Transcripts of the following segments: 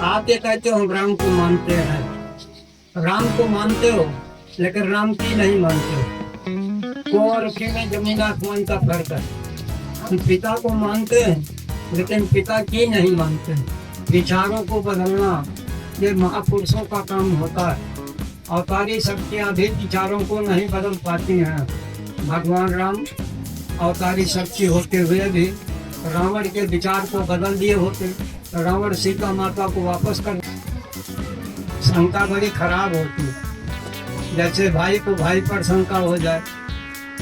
आप ये कहते हो हम राम को मानते हैं, राम को मानते हो लेकिन राम की नहीं मानते हो। को और की में जमीन आसमान का फर्क है। हम पिता को मानते हैं लेकिन पिता की नहीं मानते हैं। विचारों को बदलना ये महापुरुषों का काम होता है। अवतारी शक्तियाँ भी विचारों को नहीं बदल पाती हैं। भगवान राम अवतारी शक्ति होते हुए भी रावण के विचार को बदल दिए होते, रावण सीता माता को वापस कर। शंका बड़ी खराब होती है। जैसे भाई को भाई पर शंका हो जाए,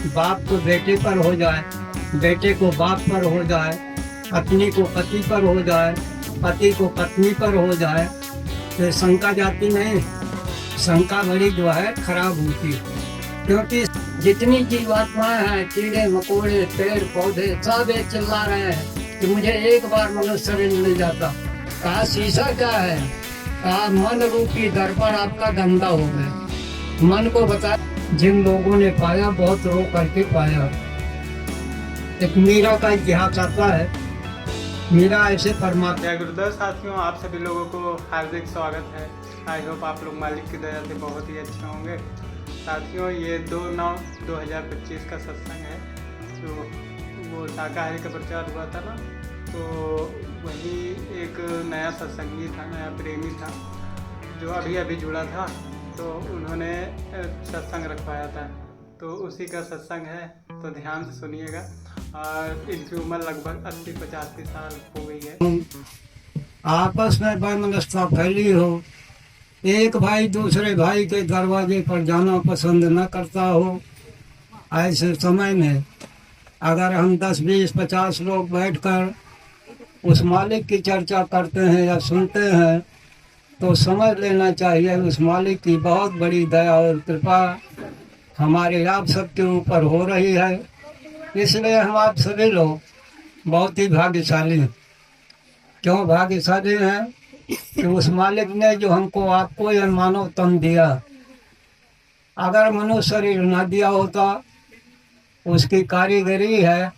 बाप को बेटे पर हो जाए, बेटे को बाप पर हो जाए, पत्नी को पति पर हो जाए, पति को पत्नी पर हो जाए, तो शंका जाती नहीं। शंका बड़ी जो है खराब होती है। क्योंकि जितनी जीवात्माएं हैं, कीड़े मकोड़े पेड़ पौधे सब ये चिल्ला रहे हैं कि मुझे एक बार मनुष्य शरीर मिल जाता। कहा शीशा क्या है? कहा मन रूपी दर्पण आपका गंदा हो गया। मन को बता, जिन लोगों ने पाया बहुत रो करके पाया। एक मीरा का इतिहास आता है। मीरा ऐसे परमात्मा। जय गुरुदेव साथियों, आप सभी लोगों को हार्दिक स्वागत है। आई होप आप लोग मालिक की दया से बहुत ही अच्छे होंगे। साथियों, ये 2/9/2025 का सत्संग है। तो वो शाकाहारी का प्रचार हुआ था ना, तो वही एक नया सत्संगी था, नया प्रेमी था जो अभी अभी जुड़ा था, तो उन्होंने सत्संग रखवाया था। तो उसी का सत्संग है, तो ध्यान से सुनिएगा। और इनकी उम्र लगभग 80-85 साल हो गई है। आपस में वैमनस्यता फैली हो, एक भाई दूसरे भाई के दरवाजे पर जाना पसंद न करता हो, ऐसे समय में अगर हम 10, 20, 50 लोग बैठकर उस मालिक की चर्चा करते हैं या सुनते हैं, तो समझ लेना चाहिए उस मालिक की बहुत बड़ी दया और कृपा हमारे आप सबके ऊपर हो रही है। इसलिए हम आप सभी लोग बहुत ही भाग्यशाली हैं। क्यों भाग्यशाली हैं? कि उस मालिक ने जो हमको आपको यह मानव तन दिया, अगर मनुष्य शरीर न दिया होता, उसकी कारीगरी है।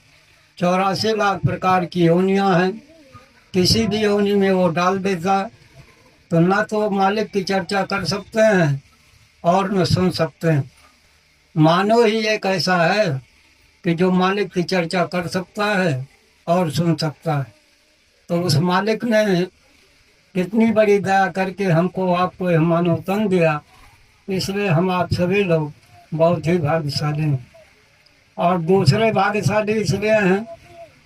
84 लाख प्रकार की योनियां हैं, किसी भी योनि में वो डाल देता, तो न तो मालिक की चर्चा कर सकते हैं और न सुन सकते हैं। मानव ही एक ऐसा है कि जो मालिक की चर्चा कर सकता है और सुन सकता है। तो उस मालिक ने कितनी बड़ी दया करके हमको आपको यह मानव तन दिया, इसलिए हम आप सभी लोग बहुत ही भाग्यशाली हैं। और दूसरे भाग्यशाली इसलिए हैं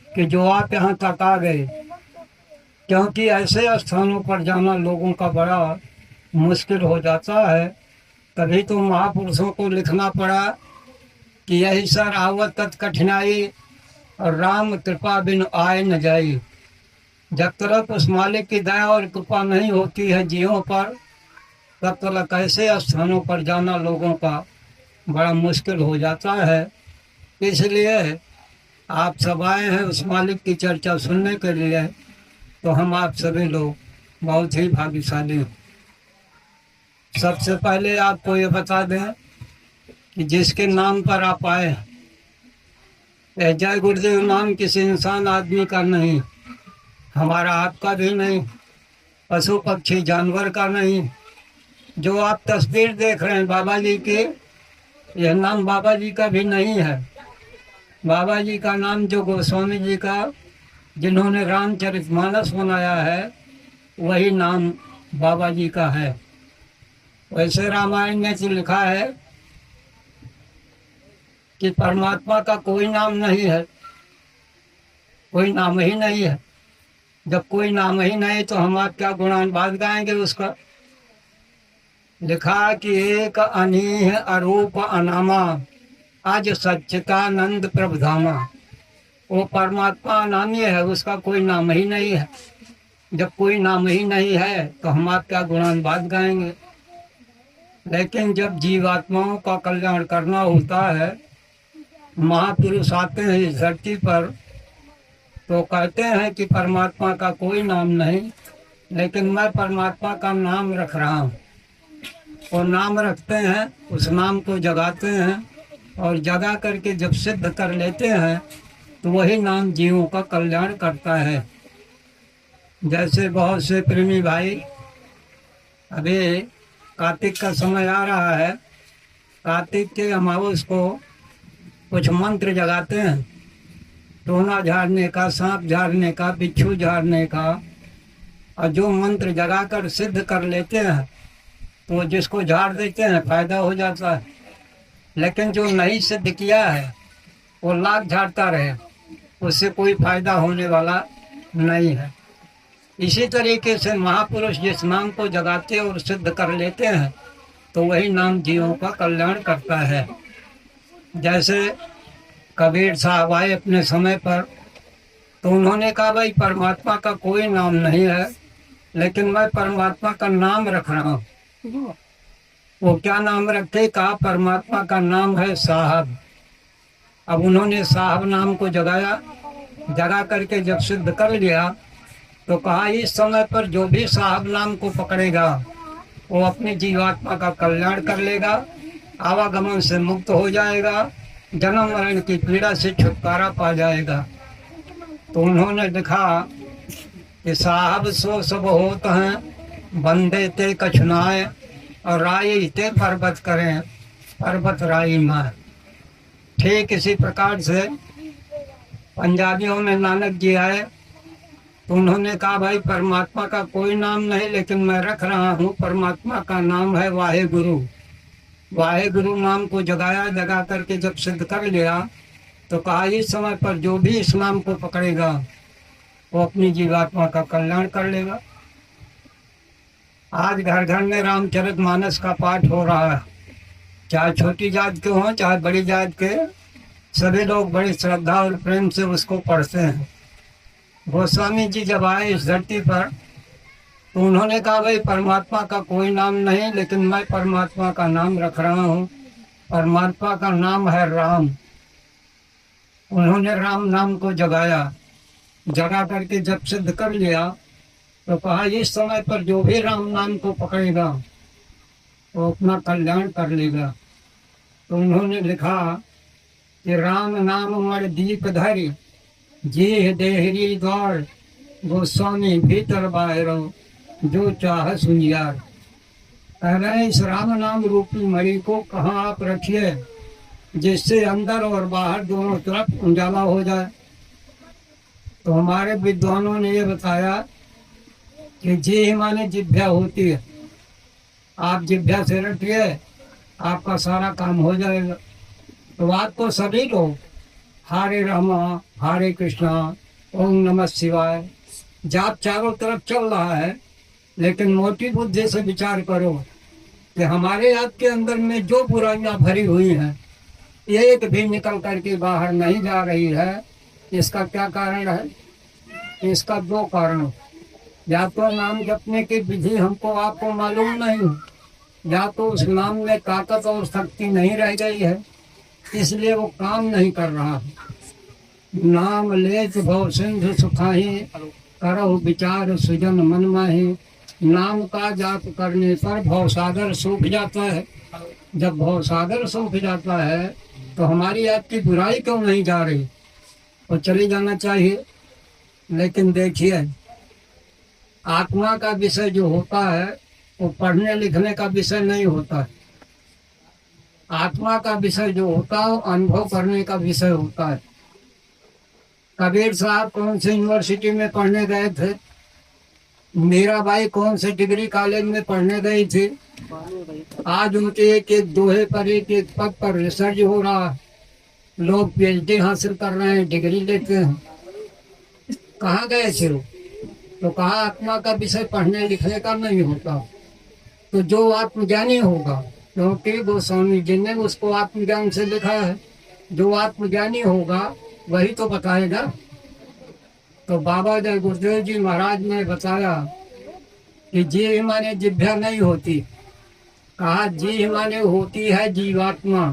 कि जो आप यहाँ तक आ गए, क्योंकि ऐसे स्थानों पर जाना लोगों का बड़ा मुश्किल हो जाता है। तभी तो महापुरुषों को लिखना पड़ा कि यही सर आवत तत् कठिनाई और राम कृपा बिन आए न जाई। जब तक उस मालिक की दया और कृपा नहीं होती है जीवों पर, तब तक ऐसे स्थानों पर जाना लोगों का बड़ा मुश्किल हो जाता है। इसलिए आप सब आए हैं उस मालिक की चर्चा सुनने के लिए, तो हम आप सभी लोग बहुत ही भाग्यशाली हैं। सबसे पहले आपको ये बता दें कि जिसके नाम पर आप आए हैं, जय गुरुदेव नाम किसी इंसान आदमी का नहीं, हमारा आपका भी नहीं, पशु पक्षी जानवर का नहीं। जो आप तस्वीर देख रहे हैं बाबा जी की, यह नाम बाबा जी का भी नहीं है। बाबा जी का नाम जो गोस्वामी जी का, जिन्होंने रामचरितमानस बनाया है, वही नाम बाबा जी का है। वैसे रामायण में तो लिखा है कि परमात्मा का कोई नाम नहीं है, कोई नाम ही नहीं है। जब कोई नाम ही नहीं तो हम आप क्या गुणानुवाद गाएंगे उसका। लिखा कि एक अनीह अरूप अनामा, आज सच्चिदानंद प्रभुधामा। वो परमात्मा अनामी है, उसका कोई नाम ही नहीं है। जब कोई नाम ही नहीं है तो हम आप क्या गुणानुवाद गाएंगे। लेकिन जब जीवात्माओं का कल्याण करना होता है, महापुरुष आते हैं इस धरती पर, तो कहते हैं कि परमात्मा का कोई नाम नहीं, लेकिन मैं परमात्मा का नाम रख रहा हूँ। और नाम रखते हैं, उस नाम को जगाते हैं, और जगा करके जब सिद्ध कर लेते हैं, तो वही नाम जीवों का कल्याण करता है। जैसे बहुत से प्रेमी भाई अभी कार्तिक का समय आ रहा है, कार्तिक के अमावस को कुछ मंत्र जगाते हैं, टोना झाड़ने का, सांप झाड़ने का, बिच्छू झाड़ने का, और जो मंत्र जगाकर सिद्ध कर लेते हैं तो जिसको झाड़ देते हैं फायदा हो जाता है। लेकिन जो नहीं सिद्ध किया है वो लाख झाड़ता रहे, उससे कोई फायदा होने वाला नहीं है। इसी तरीके से महापुरुष जिस नाम को जगाते और सिद्ध कर लेते हैं तो वही नाम जीवों का कल्याण करता है। जैसे कबीर साहब आए अपने समय पर, तो उन्होंने कहा भाई परमात्मा का कोई नाम नहीं है, लेकिन मैं परमात्मा का नाम रख रहा हूँ। वो क्या नाम रखे? कहा परमात्मा का नाम है साहब। अब उन्होंने साहब नाम को जगाया, जगा करके जब सिद्ध कर लिया तो कहा इस समय पर जो भी साहब नाम को पकड़ेगा वो अपनी जीवात्मा का कल्याण कर लेगा, आवागमन से मुक्त हो जाएगा, जन्म मरण की पीड़ा से छुटकारा पा जाएगा। तो उन्होंने लिखा कि साहब सो सब होत हैं, बंदे ते कछुनाए, और राई ते पर्वत करें, पर्वत राई माए। ठीक इसी प्रकार से पंजाबियों में नानक जी आए तो उन्होंने कहा भाई परमात्मा का कोई नाम नहीं, लेकिन मैं रख रहा हूँ, परमात्मा का नाम है वाहे गुरु। वाहे गुरु नाम को जगाया, जगा करके जब सिद्ध कर लिया तो कहा इस समय पर जो भी इस नाम को पकड़ेगा वो अपनी जीवात्मा का कल्याण कर लेगा। आज घर घर में रामचरितमानस का पाठ हो रहा है, चाहे छोटी जात के हों चाहे बड़ी जात के, सभी लोग बड़ी श्रद्धा और प्रेम से उसको पढ़ते हैं। गोस्वामी जी जब आए इस धरती पर तो उन्होंने कहा भाई परमात्मा का कोई नाम नहीं, लेकिन मैं परमात्मा का नाम रख रहा हूँ। परमात्मा का नाम है राम। उन्होंने राम नाम को जगाया, जगा करके जब सिद्ध कर लिया तो कहा इस समय पर जो भी राम नाम को पकड़ेगा वो अपना कल्याण कर लेगा। तो उन्होंने लिखा कि राम नाम मर दीप धरि, जी देहरी द्वार, गोस्वामी भीतर बाहर, जो चाह सुनियार। कह रहे हैं इस राम नाम रूपी मणि को कहाँ आप रखिए जिससे अंदर और बाहर दोनों तरफ उजाला हो जाए। तो हमारे विद्वानों ने ये बताया कि जी माने जिभ्या होती है, आप जिभ्या से रखिए आपका सारा काम हो जाएगा। तो बात तो सभी लोग हरे रामा हरे कृष्णा ओम नमः शिवाय जाप चारों तरफ चल रहा है, लेकिन मोटी बुद्धि से विचार करो कि हमारे आपके अंदर में जो बुराइयां भरी हुई हैं एक भी निकल करके बाहर नहीं जा रही है। इसका क्या कारण है? इसका दो कारण, या तो नाम जपने की विधि हमको आपको मालूम नहीं, या तो उस नाम में ताकत और शक्ति नहीं रह गई है, इसलिए वो काम नहीं कर रहा है। नाम लेत भव सिंधु सुखाही, करो विचार सुजन मन माही। नाम का जाप करने पर भवसागर सूख जाता है। जब भवसागर सूख जाता है तो हमारी आपकी बुराई क्यों नहीं जा रही? वो चली जाना चाहिए। लेकिन देखिए आत्मा का विषय जो होता है वो पढ़ने लिखने का विषय नहीं होता है। आत्मा का विषय जो होता है वो अनुभव करने का विषय होता है। कबीर साहब कौन से यूनिवर्सिटी में पढ़ने गए थे? मीराबाई कौन से डिग्री कॉलेज में पढ़ने गई थी? आज उनके एक एक दोहे पर एक एक पद पर रिसर्च हो रहा है, लोग पीएचडी हासिल कर रहे हैं, डिग्री लेते हैं। कहाँ गए थे वो? तो कहा आत्मा का विषय पढ़ने लिखने का नहीं होता। तो जो आत्मज्ञानी होगा, क्योंकि गोस्वामी जी ने उसको आत्मज्ञान से लिखा है, जो आत्मज्ञानी होगा वही तो बताएगा। तो बाबा जय गुरुदेव जी महाराज ने बताया कि जी माने जिभ्या नहीं होती, कहा जी माने होती है जीवात्मा।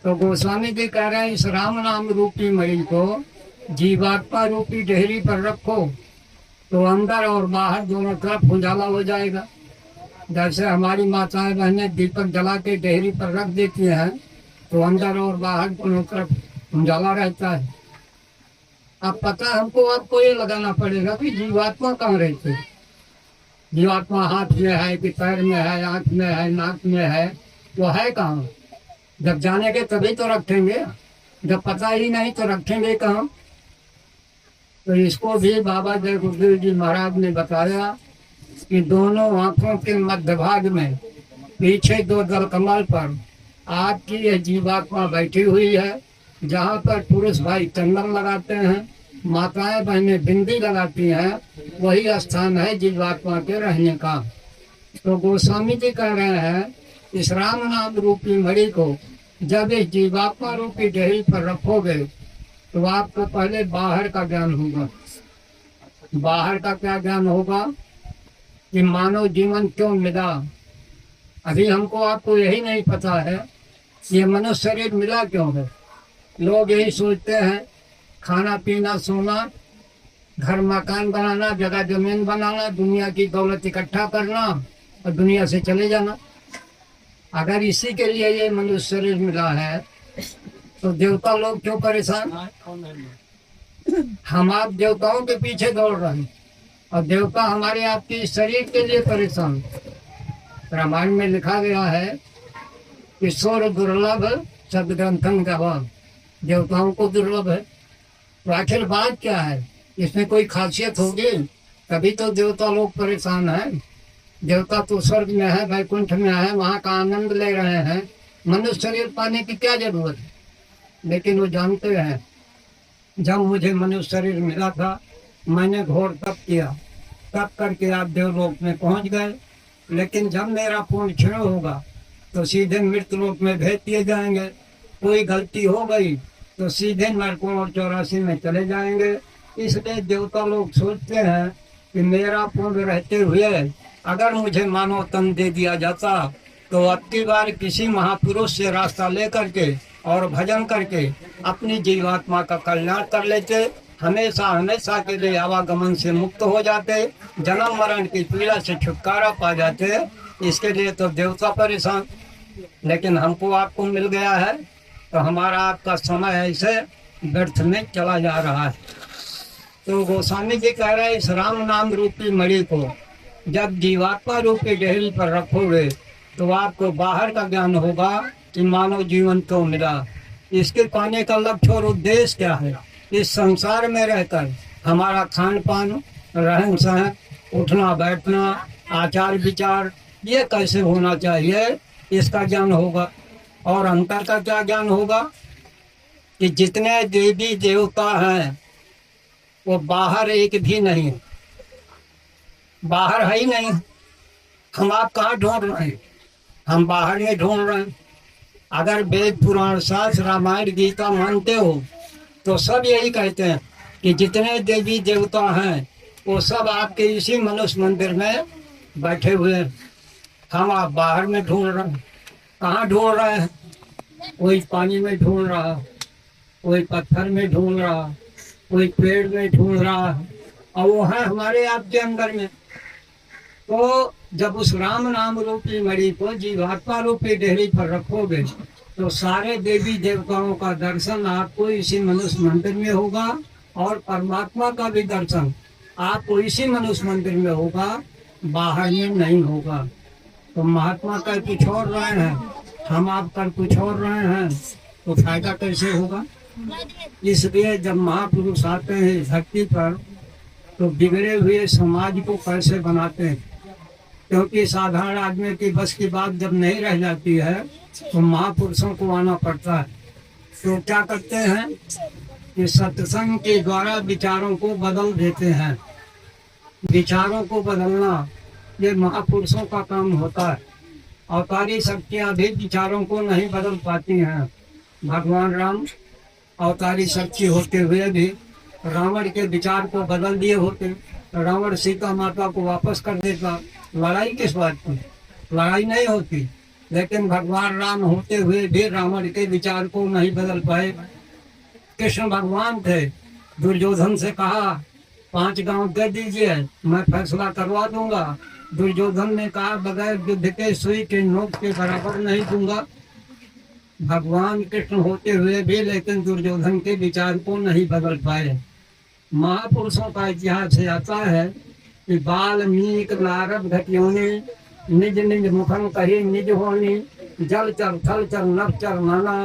तो गोस्वामी जी कह रहे हैं इस राम नाम रूपी मणि को जीवात्मा रूपी डेहरी पर रखो तो अंदर और बाहर दोनों तरफ उजाला हो जाएगा। जैसे हमारी माताएं बहनें दीपक जला के डेहरी पर रख देती हैं तो अंदर और बाहर दोनों तरफ उजाला रहता है। अब पता हमको आपको ये लगाना पड़ेगा कि जीवात्मा कहाँ रहती है। जीवात्मा हाथ में है कि पैर में है, आँख में है, नाक में है, वो है कहाँ? जब जानेंगे तभी तो रखेंगे, जब पता ही नहीं तो रखेंगे कहाँ? तो इसको भी बाबा जय गुरुदेव जी महाराज ने बताया कि दोनों आंखों के मध्य भाग में पीछे दो दल कमल पर आपकी यह जीवात्मा बैठी हुई है। जहाँ पर पुरुष भाई चंदन लगाते हैं, माताएं बहनें बिंदी लगाती हैं, वही स्थान है जीवात्मा के रहने का। तो गोस्वामी जी कह रहे हैं इस राम नाम रूपी मणि को जब इस जीवात्मा रूपी डेहरी पर रखोगे तो आपको पहले बाहर का ज्ञान होगा। बाहर का क्या ज्ञान होगा? कि मानव जीवन क्यों मिला। अभी हमको आपको यही नहीं पता है ये मनुष्य शरीर मिला क्यों है। लोग यही सोचते हैं खाना पीना सोना, घर मकान बनाना, जगह जमीन बनाना, दुनिया की दौलत इकट्ठा करना और दुनिया से चले जाना। अगर इसी के लिए ये मनुष्य शरीर मिला है तो देवता लोग क्यों परेशान? हम आप देवताओं के पीछे दौड़ रहे हैं और देवता हमारे आपके शरीर के लिए परेशान। रामायण में लिखा गया है कि स्वर दुर्लभ सदग्रंथन गवाह, देवताओं को दुर्लभ है। तो आखिर बात क्या है? इसमें कोई खासियत होगी तभी तो देवता लोग परेशान हैं। देवता तो स्वर्ग में है, वैकुंठ में है, वहाँ का आनंद ले रहे हैं। मनुष्य शरीर पाने की क्या जरूरत है? लेकिन वो जानते हैं जब मुझे मनुष्य शरीर मिला था मैंने घोर तप किया, तप करके आप देवलोक में पहुंच गए। लेकिन जब मेरा पूर्ण क्षण होगा तो सीधे मृत्यु लोक में भेज दिए जाएंगे। कोई गलती हो गई तो सीधे नरकों और 84 में चले जाएंगे। इसलिए देवता लोग सोचते हैं कि मेरा पूर्ण रहते हुए अगर मुझे मानव तन दे दिया जाता तो अब की बार किसी महापुरुष से रास्ता लेकर के और भजन करके अपनी जीवात्मा का कल्याण कर लेते, हमेशा हमेशा के लिए आवागमन से मुक्त हो जाते, जन्म मरण की पीड़ा से छुटकारा पा जाते। इसके लिए तो देवता परेशान। लेकिन हमको आपको मिल गया है तो हमारा आपका समय ऐसे व्यर्थ में चला जा रहा है। तो गोस्वामी जी कह रहे हैं इस राम नाम रूपी मणि को जब जीवात्मा रूपी डेहरी पर रखोगे तो आपको बाहर का ज्ञान होगा कि मानव जीवन क्यों मिला, इसके पाने का लक्ष्य और उद्देश्य क्या है। इस संसार में रहकर हमारा खान पान, रहन सहन, उठना बैठना, आचार विचार ये कैसे होना चाहिए इसका ज्ञान होगा। और अंतर का क्या ज्ञान होगा कि जितने देवी देवता हैं वो बाहर एक भी नहीं, बाहर है ही नहीं। हम आप कहाँ ढूंढ रहे हैं? हम बाहर में ढूंढ रहे हैं। अगर वेद पुराण शास्त्र रामायण गीता मानते हो तो सब यही कहते हैं कि जितने देवी देवता हैं वो सब आपके इसी मनुष्य मंदिर में बैठे हुए हैं। हम आप बाहर में ढूंढ रहे हैं। कहाँ ढूंढ रहे हैं? कोई पानी में ढूंढ रहा, कोई पत्थर में ढूंढ रहा, कोई पेड़ में ढूंढ रहा है और वो है हमारे आपके अंदर में। तो जब उस राम नाम रूपी मणि को जीवात्मा रूपी डेहरी पर रखोगे तो सारे देवी देवताओं का दर्शन आपको इसी मनुष्य मंदिर में होगा और परमात्मा का भी दर्शन आपको इसी मनुष्य मंदिर में होगा, बाहर में नहीं होगा। तो महात्मा कर कुछ और रहे हैं, हम आप कर कुछ और रहे हैं, तो फायदा कैसे होगा? इसलिए जब महापुरुष आते हैं धरती पर तो बिगड़े हुए समाज को कैसे बनाते हैं, क्योंकि साधारण आदमी की बस की बात जब नहीं रह जाती है तो महापुरुषों को आना पड़ता है। तो क्या करते हैं कि सत्संग के द्वारा विचारों को बदल देते हैं। विचारों को बदलना ये महापुरुषों का काम होता है। अवतारी शक्तियाँ भी विचारों को नहीं बदल पाती हैं। भगवान राम अवतारी शक्ति होते हुए भी रावण के विचार को बदल दिए होते, रावण सीता माता को वापस कर देता। लड़ाई किस बात की? लड़ाई नहीं होती। लेकिन भगवान राम होते हुए भी रावण के विचार को नहीं बदल पाए। कृष्ण भगवान थे, दुर्योधन से कहा 5 गांव दे दीजिए मैं फैसला करवा दूंगा। दुर्योधन ने कहा बगैर युद्ध के सुई के नोक के बराबर नहीं दूंगा। भगवान कृष्ण होते हुए भी लेकिन दुर्योधन के विचार को नहीं बदल पाए। महापुरुषों का इतिहास से आता है कि वाल्मीकि नारद घटियोनी निज निज मुखम कही निज होनी जल चर थल चर नभ चर नाना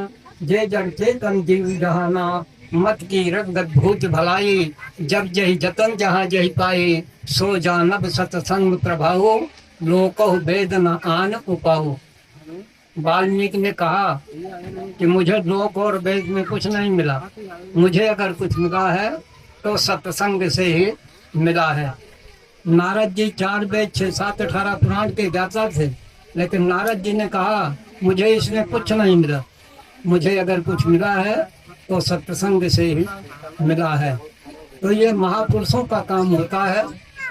जय जड़ चेतन जीव जहाना मत की रगत भूत भलाई जब जही जतन जहाँ जही पाए सो जानब सतसंग प्रभाओ लोको वेद न आन उपाओ। वाल्मीकि ने कहा कि मुझे लोक और वेद में कुछ नहीं मिला, मुझे अगर कुछ मिला है तो सत्संग से ही मिला है। नारद जी 4 वेद 6 7 18 पुराण के ज्ञाता थे, लेकिन नारद जी ने कहा मुझे इसमें कुछ नहीं मिला, मुझे अगर कुछ मिला है तो सत्संग से ही मिला है। तो ये महापुरुषों का काम होता है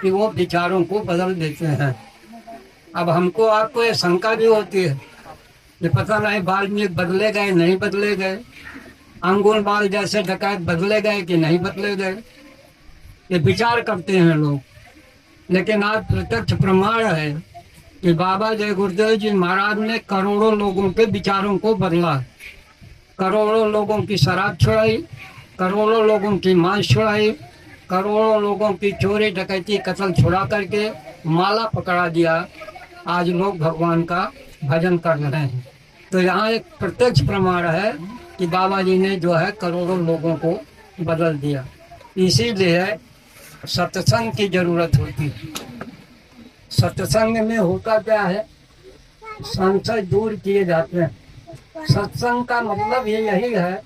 कि वो विचारों को बदल देते हैं। अब हमको आपको ये शंका भी होती है कि पता नहीं वाल्मीकि बदले गए नहीं बदले गए, अंगुलमाल जैसे डकैत बदले गए कि नहीं बदले गए, ये विचार करते हैं लोग। लेकिन आज प्रत्यक्ष प्रमाण है कि बाबा जय गुरुदेव जी महाराज ने करोड़ों लोगों के विचारों को बदला, करोड़ों लोगों की शराब छुड़ाई, करोड़ों लोगों की मांस छुड़ाई, करोड़ों लोगों की चोरी डकैती कत्ल छुड़ा करके माला पकड़ा दिया। आज लोग भगवान का भजन कर रहे हैं। तो यहाँ एक प्रत्यक्ष प्रमाण है कि बाबा जी ने जो है करोड़ों लोगों को बदल दिया। इसीलिए सत्संग की जरूरत होती है। सत्संग में होता क्या है, संशय दूर किए जाते हैं। सत्संग का मतलब ये यही है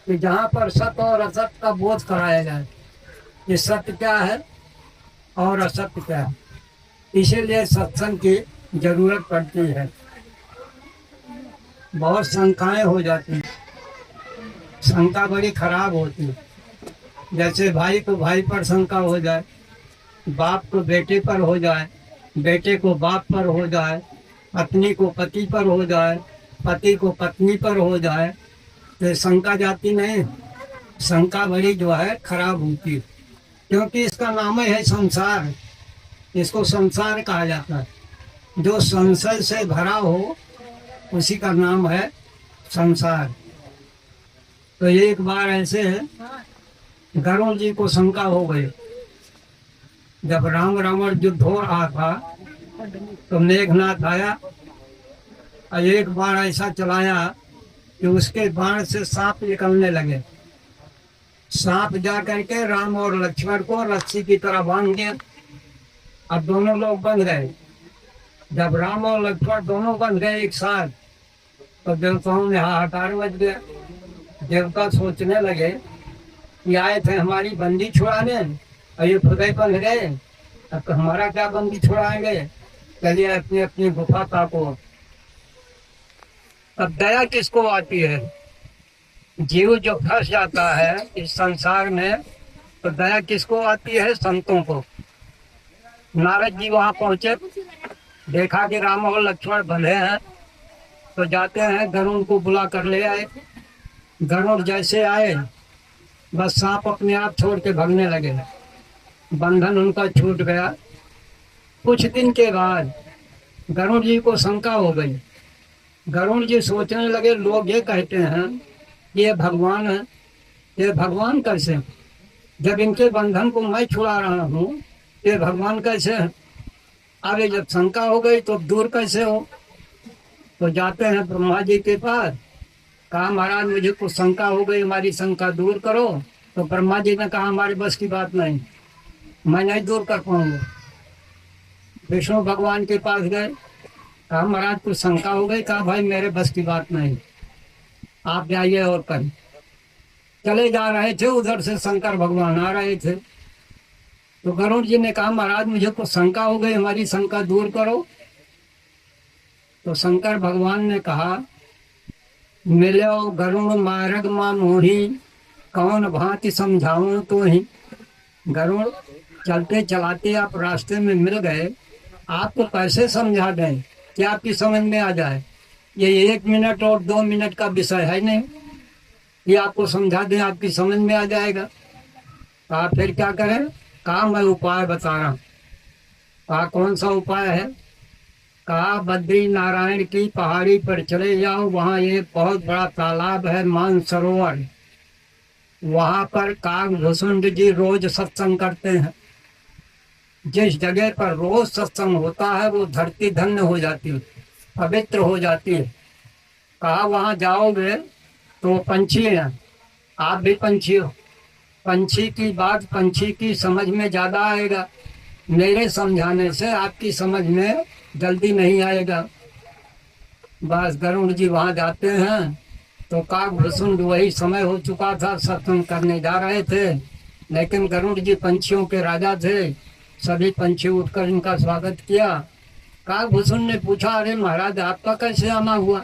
कि जहाँ पर सत्य और असत्य का बोध कराया जाए कि सत्य क्या है और असत्य क्या है। इसीलिए सत्संग की जरूरत पड़ती है। बहुत शंकाएं हो जाती हैं, शंका बड़ी खराब होती है। जैसे भाई को भाई पर शंका हो जाए, बाप को बेटे पर हो जाए, बेटे को बाप पर हो जाए, पत्नी को पति पर हो जाए, पति को पत्नी पर हो जाए, तो शंका जाती नहीं। शंका बड़ी जो है खराब होती है, क्योंकि इसका नाम है संसार। इसको संसार कहा जाता है। जो संशय से भरा हो उसी का नाम है संसार। तो एक बार ऐसे गरुड़ जी को शंका हो गई। जब राम रावण युद्ध हो रहा था तो मेघनाथ आया और एक बाण ऐसा चलाया कि उसके बाण से सांप निकलने लगे। सांप जा करके राम और लक्ष्मण को रस्सी की तरह बांध दिया। अब दोनों लोग बंध गए। जब राम और लक्ष्मण दोनों बंध गए एक साथ तो देवताओं ने हाहाकार मच गया। देवता सोचने लगे कि आए थे हमारी बंदी छुड़ाने और ये खुद ही बंध गए, अब तो हमारा क्या बंदी छुड़ाएंगे, चलिए अपनी अपनी गुफा ताको। अब दया किसको आती है? जीव जो फंस जाता है इस संसार में तो दया किसको आती है? संतों को। नारद जी वहां पहुंचे, देखा कि राम और लक्ष्मण बंधे हैं तो जाते हैं गरुड़ को बुला कर ले आए। गरुड़ जैसे आए बस सांप अपने आप छोड़ के भागने लगे, बंधन उनका छूट गया। कुछ दिन के बाद गरुड़ जी को शंका हो गई। गरुड़ जी सोचने लगे लोग ये कहते हैं ये भगवान है, ये भगवान कैसे, जब इनके बंधन को मैं छुड़ा रहा हूँ ये भगवान कैसे है। अरे जब शंका हो गई तो दूर कैसे हो। तो जाते हैं ब्रह्मा जी के पास, कहा महाराज मुझे कुछ शंका हो गई, हमारी शंका दूर करो। तो ब्रह्मा जी ने कहा हमारे बस की बात नहीं, मैं नहीं दूर कर पाऊंगा। विष्णु भगवान के पास गए, कहा महाराज कुछ शंका हो गई, कहा भाई मेरे बस की बात नहीं, आप जाइए और करें। चले जा रहे थे, उधर से शंकर भगवान आ रहे थे। तो गरुड़ जी ने कहा महाराज मुझे कुछ शंका हो गई, हमारी शंका दूर करो। तो शंकर भगवान ने कहा मिलो गरुड़ मार्ग मां मोही, कौन भांति समझाऊं तो ही। गरुड़ चलते चलाते आप रास्ते में मिल गए, आपको कैसे समझा दें कि आपकी समझ में आ जाए। ये 1 मिनट और 2 मिनट का विषय है नहीं, ये आपको समझा दें आपकी समझ में आ जाएगा। तो आप फिर क्या करें? कहा मैं उपाय बता रहा हूँ। कहा कौन सा उपाय है? कहा बद्री नारायण की पहाड़ी पर चले जाओ, वहाँ एक बहुत बड़ा तालाब है मानसरोवर। वहां पर काकभूषुंड जी रोज सत्संग करते हैं। जिस जगह पर रोज सत्संग होता है वो धरती धन्य हो जाती है, पवित्र हो जाती है। कहा वहां जाओगे तो पंछी हैं, आप भी पंछी हो। पंछी की बात पंछी की समझ में ज्यादा आएगा, मेरे समझाने से आपकी समझ में जल्दी नहीं आएगा। बस गरुड़ जी वहां जाते हैं तो काकभूषुंड वही समय हो चुका था, सत्संग करने जा रहे थे, लेकिन गरुड़ जी पंछियों के राजा थे। सभी पंछी उठकर इनका स्वागत किया। काकभूषुंड ने पूछा, अरे महाराज आपका कैसे आना हुआ?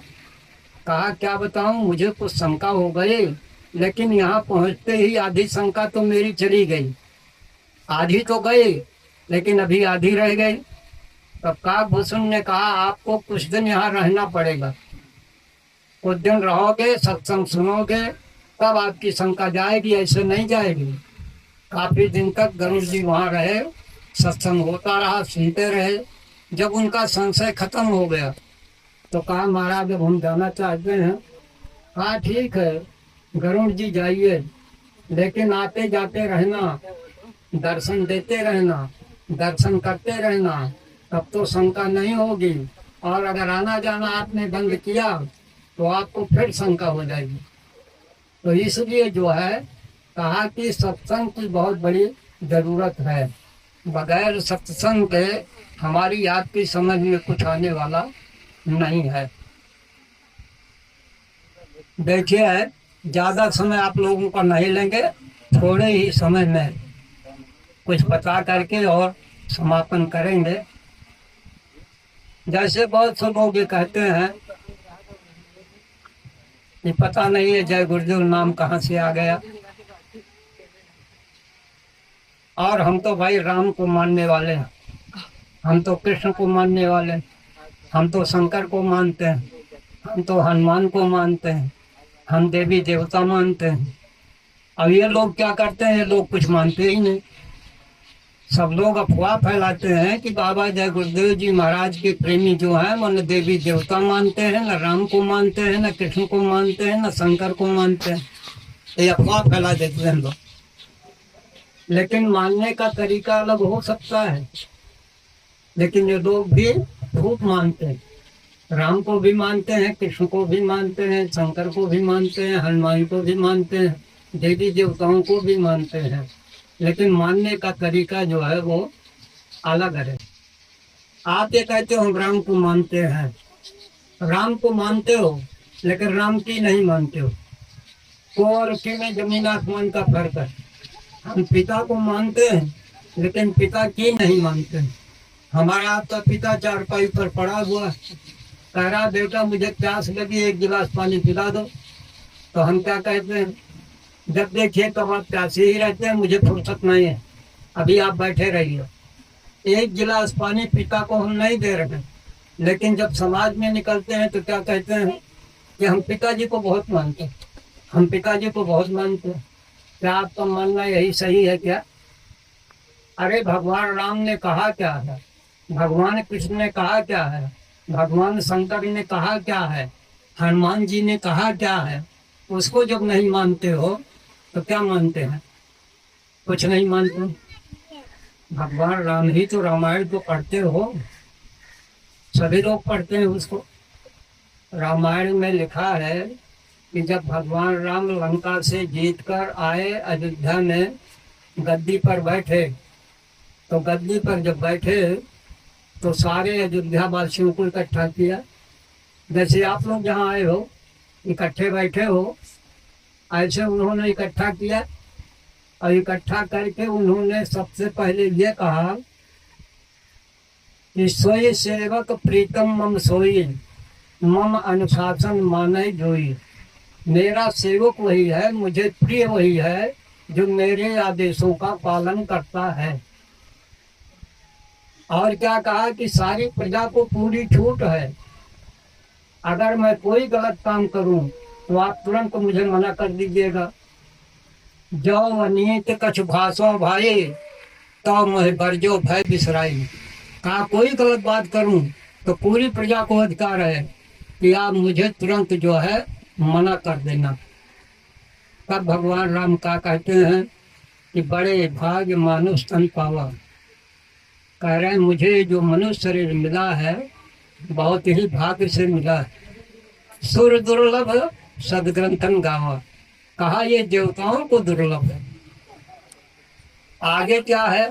कहा क्या बताऊं, मुझे कुछ शंका हो गई, लेकिन यहाँ पहुंचते ही आधी शंका तो मेरी चली गई। आधी तो गई लेकिन अभी आधी रह गई। तब काकभूषुंड ने कहा, आपको कुछ दिन यहाँ रहना पड़ेगा, कुछ दिन रहोगे, सत्संग सुनोगे, तब आपकी शंका जाएगी, ऐसे नहीं जाएगी। काफी दिन तक गरुड़ जी वहाँ रहे, सत्संग होता रहा, सुनते रहे। जब उनका संशय खत्म हो गया तो कहा, महाराज अब हम जाना चाहते हैं। कहा ठीक है गरुड़ जी जाइए, लेकिन आते जाते रहना, दर्शन देते रहना, दर्शन करते रहना, तब तो शंका नहीं होगी। और अगर आना जाना आपने बंद किया तो आपको फिर शंका हो जाएगी। तो इसलिए जो है कहा कि सत्संग की बहुत बड़ी जरूरत है। बगैर सत्संग के हमारी आपकी समझ में कुछ आने वाला नहीं है। देखिए ज्यादा समय आप लोगों का नहीं लेंगे, थोड़े ही समय में कुछ बता करके और समापन करेंगे। जैसे बहुत से लोग ये कहते हैं कि पता नहीं है जय गुरुदेव नाम कहाँ से आ गया, और हम तो भाई राम को मानने वाले हैं, हम तो कृष्ण को मानने वाले हैं, हम तो शंकर को मानते हैं, हम तो हनुमान को मानते हैं, हम देवी देवता मानते हैं। अब ये लोग क्या करते हैं, ये लोग कुछ मानते ही नहीं। सब लोग अफवाह फैलाते हैं कि बाबा जय गुरुदेव जी महाराज के प्रेमी जो हैं वो न देवी देवता मानते हैं, न राम को मानते हैं, न कृष्ण को मानते हैं, न शंकर को मानते हैं। ये अफवाह फैला देते हैं लोग। लेकिन मानने का तरीका अलग हो सकता है, लेकिन ये लोग भी खूब मानते हैं। राम को भी मानते हैं, कृष्ण को भी मानते हैं, शंकर को भी मानते हैं, हनुमान को भी मानते हैं, देवी देवताओं को भी मानते हैं, लेकिन मानने का तरीका जो है वो अलग है। आप ये कहते हो हम राम को मानते हैं, राम को मानते हो लेकिन राम की नहीं मानते हो। को और के में जमीन आसमान का फर्क है। हम पिता को मानते हैं लेकिन पिता की नहीं मानते हैं। हमारा आपका पिता चारपाई पर पड़ा हुआ है, कह रहा बेटा मुझे प्यास लगी, एक गिलास पानी पिला दो। तो हम क्या कहते हैं, जब देखिए तब आप प्यासे ही रहते हैं, मुझे फुर्सत नहीं है, अभी आप बैठे रहिए। एक गिलास पानी पिता को हम नहीं दे रहे हैं, लेकिन जब समाज में निकलते हैं तो क्या कहते हैं कि हम पिताजी को बहुत मानते हैं, हम पिताजी को बहुत मानते हैं। क्या आपका मानना यही सही है क्या? अरे भगवान राम ने कहा क्या है, भगवान कृष्ण ने कहा क्या है, भगवान शंकर ने कहा क्या है, हनुमान जी ने कहा क्या है, उसको जब नहीं मानते हो तो क्या मानते हैं? कुछ नहीं मानते। भगवान राम ही तो रामायण को पढ़ते हो, सभी लोग पढ़ते हैं उसको। रामायण में लिखा है कि जब भगवान राम लंका से जीतकर आए, अयोध्या में गद्दी पर बैठे, तो गद्दी पर जब बैठे तो सारे अयोध्या वासियों को इकट्ठा किया। जैसे आप लोग जहाँ आए हो इकट्ठे बैठे हो, ऐसे उन्होंने इकट्ठा किया। और इकट्ठा करके उन्होंने सबसे पहले ये कहा कि सोई सेवक प्रीतम मम सोई, मम अनुशासन माने जोई। मेरा सेवक वही है, मुझे प्रिय वही है जो मेरे आदेशों का पालन करता है। और क्या कहा कि सारी प्रजा को पूरी छूट है, अगर मैं कोई गलत काम करूं तो आप तुरंत मुझे मना कर दीजिएगा। जो अनित कछ भाषो भाई तो मैं बरजो भय बिसराई। कहा कोई गलत बात करूं तो पूरी प्रजा को अधिकार है कि आप मुझे तुरंत जो है मना कर देना। तब भगवान राम का कहते हैं कि बड़े भाग्य मानुष तन पावा। कह रहे हैं मुझे जो मनुष्य शरीर मिला है बहुत ही भाग्य से मिला है। सुर दुर्लभ सदग्रंथन गावा, कहा ये देवताओं को दुर्लभ है। आगे क्या है?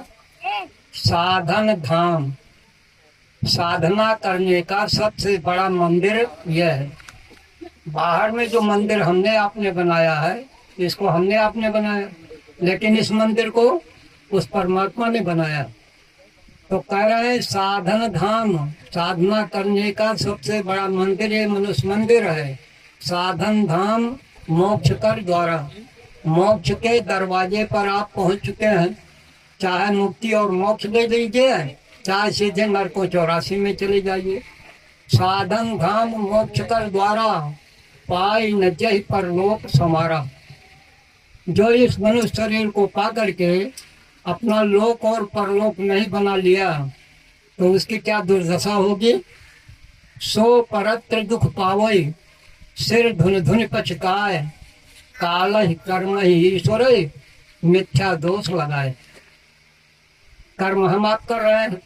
साधन धाम, साधना करने का सबसे बड़ा मंदिर यह है। बाहर में जो मंदिर हमने आपने बनाया है, इसको हमने आपने बनाया, लेकिन इस मंदिर को उस परमात्मा ने बनाया। तो कह रहे हैं साधन धाम, साधना करने का सबसे बड़ा मंदिर ये मनुष्य मंदिर है। साधन धाम मोक्ष कर द्वारा, मोक्ष के दरवाजे पर आप पहुंच चुके हैं। चाहे मुक्ति और मोक्ष ले लीजिए, चाहे सीधे नरको 84 में चले जाइए। साधन धाम मोक्ष कर द्वारा, पाई न जय परलोक समारा। जो इस मनुष्य शरीर को पा करके अपना लोक और परलोक नहीं बना लिया तो उसकी क्या दुर्दशा होगी। सो परत्र दुख पावई, सिर धुन धुन पछताए, काल ही कर्म ही ईश्वर मिथ्या दोष लगाए। कर्म हम आप कर रहे हैं,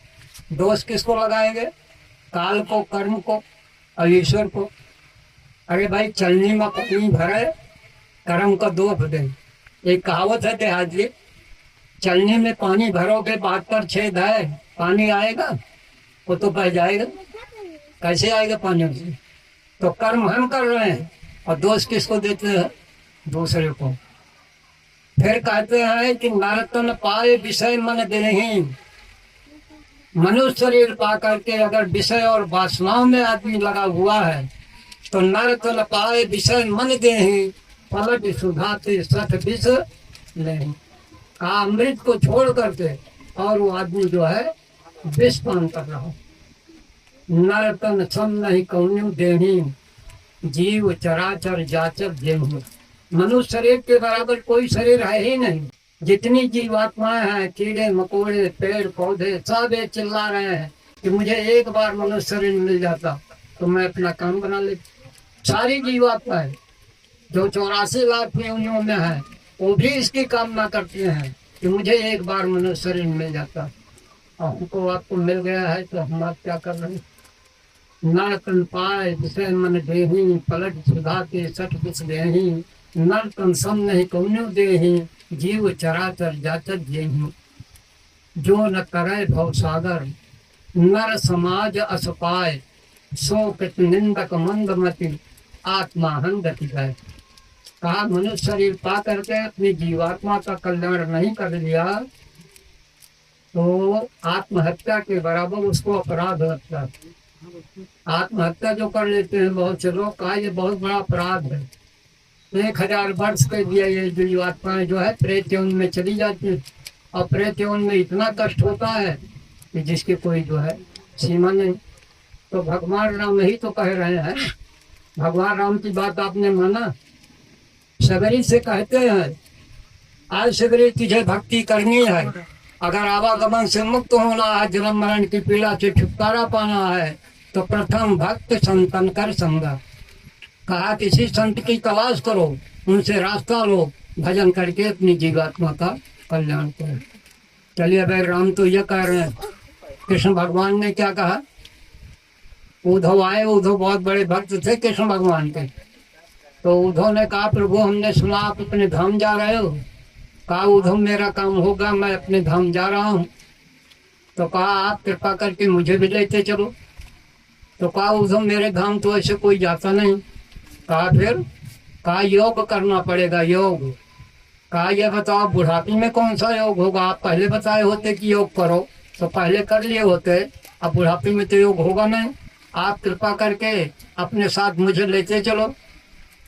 दोष किसको लगाएंगे? काल को, कर्म को और ईश्वर को। अरे भाई चलनी में पानी भरे, कर्म का दोष दे। एक कहावत है देहाती, चलनी में पानी भरोगे बात पर छेद है, पानी आएगा? वो तो बह जाएगा। कैसे आएगा पानी से? तो कर्म हम कर रहे हैं और दोष किसको देते हैं? दूसरे को। फिर कहते हैं कि नरतन पाए विषय मन देहीन। मनुष्य शरीर पा करके अगर विषय और वासनाओं में आदमी लगा हुआ है तो नरतन पाए विषय मन देही, पलट सुधाते सठ विष नहीं। कहा अमृत को छोड़ करके और वो आदमी जो है विष पान कर रहा हो। नरतन सम नहीं कौन्यू देही, जीव चराचर जाचर देही। मनुष्य शरीर के बराबर कोई शरीर है ही नहीं। जितनी जीवात्माएं हैं, कीड़े मकोड़े पेड़ पौधे, सब ये चिल्ला रहे हैं कि मुझे एक बार मनुष्य शरीर मिल जाता तो मैं अपना काम बना लेता। सारी जीवात्माएं जो 84 लाख योनियों में है वो भी इसकी कामना करती हैं कि मुझे एक बार मनुष्य शरीर मिल जाता। और हमको आपको मिल गया है तो हम आप क्या कर रहे हैं? नरतन पाए विषय मन देही, पलट सुधा के सठ विष देही। नरतन सम नहीं कौन्यू देही, जीव चराचर जाचर जेही। जो न करे भव सागर, नर समाज अस पाए, सो कृत निंदक मंदमति, आत्माहन गति गए। कहा मनुष्य शरीर पा करके अपनी जीवात्मा का कल्याण नहीं कर लिया तो आत्महत्या के बराबर उसको अपराध लगता है। आत्महत्या जो कर लेते हैं बहुत से लोग, कहा ये बहुत बड़ा अपराध है। 1000 वर्ष के लिए ये जीवात्माएं जो है प्रेत यौन में चली जाती है और प्रेत यौन में इतना कष्ट होता है कि जिसकी कोई जो है सीमा नहीं। तो भगवान राम ही तो कह रहे हैं। भगवान राम की बात आपने माना? सबरी से कहते हैं आज सबरी तुझे भक्ति करनी है, अगर आवागमन से मुक्त होना है, जन्म मरण की पीड़ा से छुटकारा पाना है तो प्रथम भक्त संतन कर संगा। कहा किसी संत की तलाश करो, उनसे रास्ता लो, भजन करके अपनी जीवात्मा का कल्याण करो। चलिए भाई राम तो ये कह रहे हैं, कृष्ण भगवान ने क्या कहा? उद्धव आए, उद्धव बहुत बड़े भक्त थे कृष्ण भगवान के। तो उद्धव ने कहा प्रभु हमने सुना आप अपने धाम जा रहे हो। कहा उद्धव मेरा काम होगा, मैं अपने धाम जा रहा हूँ। तो कहा आप कृपा करके मुझे भी लेते चलो। तो कहा उद्धव मेरे धाम तो ऐसे कोई जाता नहीं। कहा फिर? कहा योग करना पड़ेगा, योग। कहा ये बताओ बुढ़ापे में कौन सा योग होगा? आप पहले बताए होते कि योग करो तो पहले कर लिए होते, अब बुढ़ापे में तो योग होगा नहीं। आप कृपा करके अपने साथ मुझे लेते चलो।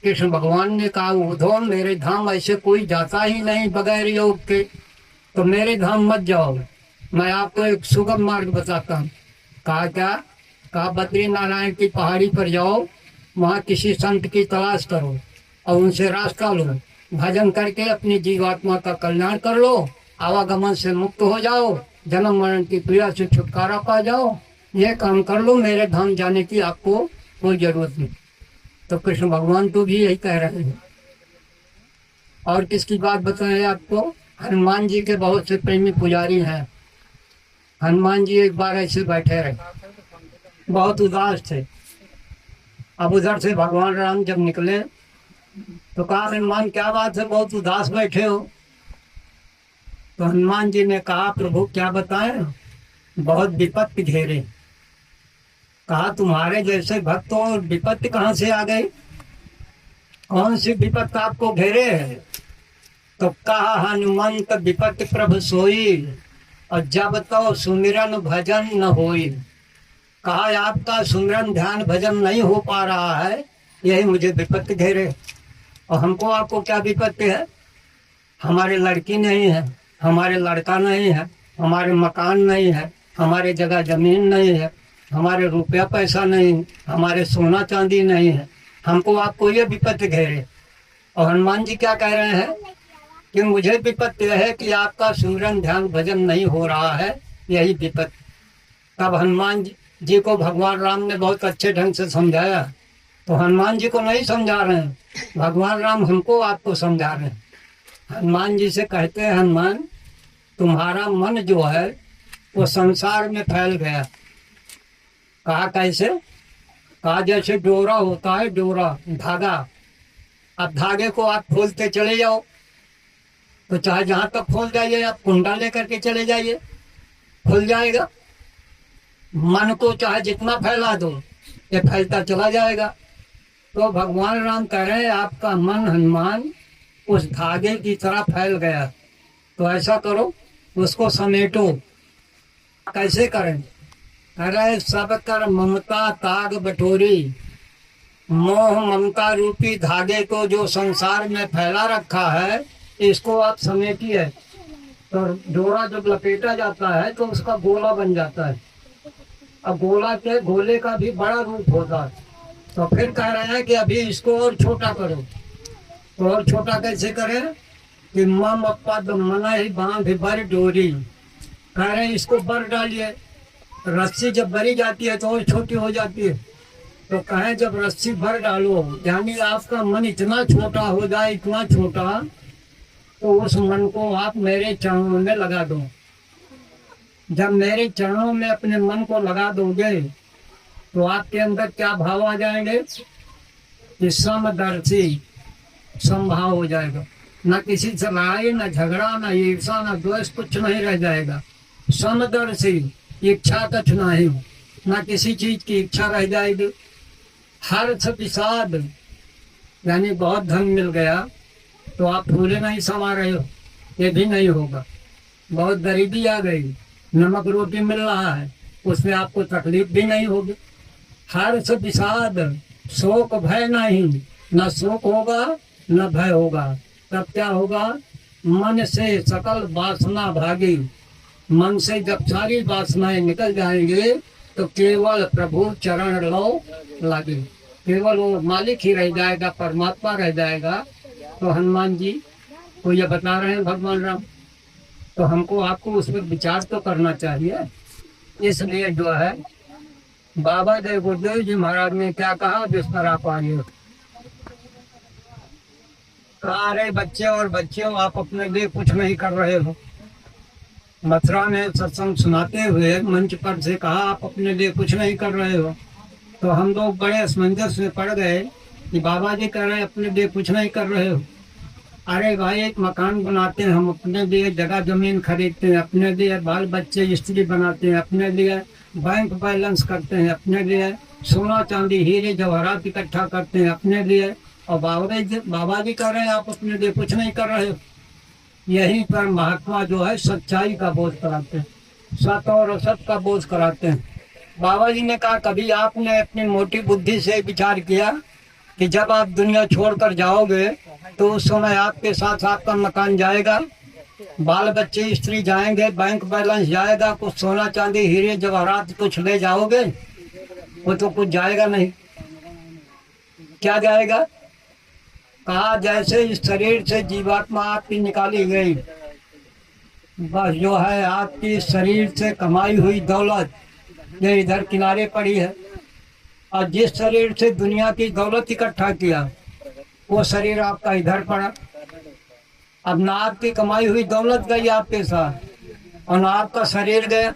कृष्ण भगवान ने कहा उद्धव मेरे धाम ऐसे कोई जाता ही नहीं बगैर योग के, तो मेरे धाम मत जाओ, मैं आपको एक सुगम मार्ग बताता हूँ। कहा क्या? कहा बद्री नारायण की पहाड़ी पर जाओ, वहाँ किसी संत की तलाश करो और उनसे रास्ता लो, भजन करके अपनी जीवात्मा का कल्याण कर लो, आवागमन से मुक्त हो जाओ, जन्म मरण की पीड़ा से छुटकारा पा जाओ। ये काम कर लो, मेरे धाम जाने की आपको कोई जरूरत नहीं। तो कृष्ण भगवान तो भी यही कह रहे हैं। और किसकी बात बताएं आपको? हनुमान जी के बहुत से प्रेमी पुजारी हैं। हनुमान जी एक बार ऐसे बैठे रहे, बहुत उदास थे। अब उधर से भगवान राम जब निकले तो कहा, हनुमान क्या बात है, बहुत उदास बैठे हो? तो हनुमान जी ने कहा, प्रभु क्या बताएं, बहुत विपत्ति घेरे। कहा, तुम्हारे जैसे भक्त हो, विपत्ति कहाँ से आ गई? कौन सी विपत्ति आपको घेरे है? तो कहा, हनुमंत विपत्ति प्रभु सोई, और जब तो सुमिरन भजन न होई। कहा, आपका सुमिरन ध्यान भजन नहीं हो पा रहा है, यही मुझे विपत्ति घेरे। और हमको आपको क्या विपत्ति है? हमारे लड़की नहीं है, हमारे लड़का नहीं है, हमारे मकान नहीं है, हमारे जगह जमीन नहीं है, हमारे रुपया पैसा नहीं, हमारे सोना चांदी नहीं है, हमको आपको ये विपत्ति घेरे। और हनुमान जी क्या कह रहे हैं कि मुझे विपत्ति है कि आपका सुमिरन ध्यान भजन नहीं हो रहा है, यही विपत्ति। तब हनुमान जी को भगवान राम ने बहुत अच्छे ढंग से समझाया। तो हनुमान जी को नहीं समझा रहे हैं, भगवान राम हमको आपको समझा रहे हैं। हनुमान जी से कहते हैं, हनुमान तुम्हारा मन जो है वो संसार में फैल गया। कहा, कैसे? कहा, जैसे डोरा होता है, डोरा धागा। अब धागे को आप खोलते चले जाओ तो चाहे जहाँ तक खोल जाइए, आप कुंडा लेकर के चले जाइए, खुल जाएगा। मन को चाहे जितना फैला दो, ये फैलता चला जाएगा। तो भगवान राम कह रहे हैं, आपका मन हनुमान उस धागे की तरह फैल गया, तो ऐसा करो, उसको समेटो। कैसे करें? कह रहे, सब कर ममता ताग बटोरी, मोह ममता रूपी धागे को जो संसार में फैला रखा है, इसको आप समेटिए। तो डोरा जब लपेटा जाता है तो उसका गोला बन जाता है। अब गोला के गोले का भी बड़ा रूप होता है। तो फिर कह रहे हैं कि अभी इसको और छोटा करो। तो और छोटा कैसे करें? कि मम पद मन ही बांध बर डोरी। कह रहे हैं इसको बर डालिए। रस्सी जब भरी जाती है तो और छोटी हो जाती है। तो कहें जब रस्सी भर डालो, यानी आपका मन इतना छोटा हो जाए, इतना छोटा, तो उस मन को आप मेरे चरणों में लगा दो। जब मेरे चरणों में अपने मन को लगा दोगे तो आपके अंदर क्या भाव आ जाएंगे? कि समदर्शी, समभाव हो जाएगा। न किसी से लड़ाई, न झगड़ा, न ईर्षा, न द्वेष, कुछ नहीं रह जाएगा। समदर्शी, इच्छा कुछ नहीं, न किसी चीज की इच्छा रह जाएगी। हर्ष विषाद, यानी बहुत धन मिल गया तो आप फूले नहीं समा रहे हो, ये भी नहीं होगा। बहुत गरीबी आ गई, नमक रोटी मिल रहा है, उसमें आपको तकलीफ भी नहीं होगी। हर्ष विषाद, शोक भय नहीं, न शोक होगा न भय होगा। तब क्या होगा? मन से सकल वासना भागी। मन से जब सारी वासनाएं निकल जाएंगे तो केवल प्रभु चरण लो लगे, केवल वो मालिक ही रह जाएगा, परमात्मा रह जाएगा। तो हनुमान जी को ये बता रहे हैं भगवान राम। तो हमको आपको उस पर विचार तो करना चाहिए। इसलिए जो है बाबा देव गुरुदेव जी महाराज ने क्या कहा, बिस्तर आप आइए। कहा, अरे बच्चे और बच्चियों, आप अपने लिए कुछ नहीं कर रहे हो। मथुरा में सत्संग सुनाते हुए मंच पर से कहा, आप अपने लिए कुछ नहीं कर रहे हो। तो हम लोग बड़े असमंजस में पड़ गए कि बाबा जी कह रहे हैं अपने लिए कुछ नहीं कर रहे हो। अरे भाई, एक मकान बनाते हैं हम, अपने लिए जगह जमीन खरीदते हैं, अपने लिए बाल बच्चे स्त्री बनाते हैं, अपने लिए बैंक बैलेंस करते हैं, अपने लिए सोना चांदी हीरे जवाहरात इकट्ठा करते हैं, अपने लिए। और बाबा जी कह रहे हैं आप अपने लिए कुछ नहीं कर रहे हो। यहीं पर महात्मा जो है सच्चाई का बोध कराते हैं, सत और असत का बोध कराते हैं। बाबा जी ने कहा, कभी आपने अपनी मोटी बुद्धि से विचार किया कि जब आप दुनिया छोड़कर जाओगे तो उस समय आपके साथ आपका मकान जाएगा, बाल बच्चे स्त्री जाएंगे, बैंक बैलेंस जाएगा, कुछ सोना चांदी हीरे जवाहरात कुछ ले जाओगे? वो तो कुछ जाएगा नहीं। क्या जाएगा? कहा, जैसे इस शरीर से जीवात्मा आपकी निकाली गई, बस जो है आपकी शरीर से कमाई हुई दौलत ये इधर किनारे पड़ी है। और जिस शरीर से दुनिया की दौलत इकट्ठा किया वो शरीर आपका इधर पड़ा। अब ना आपकी कमाई हुई दौलत गई आपके साथ और ना आपका शरीर गया,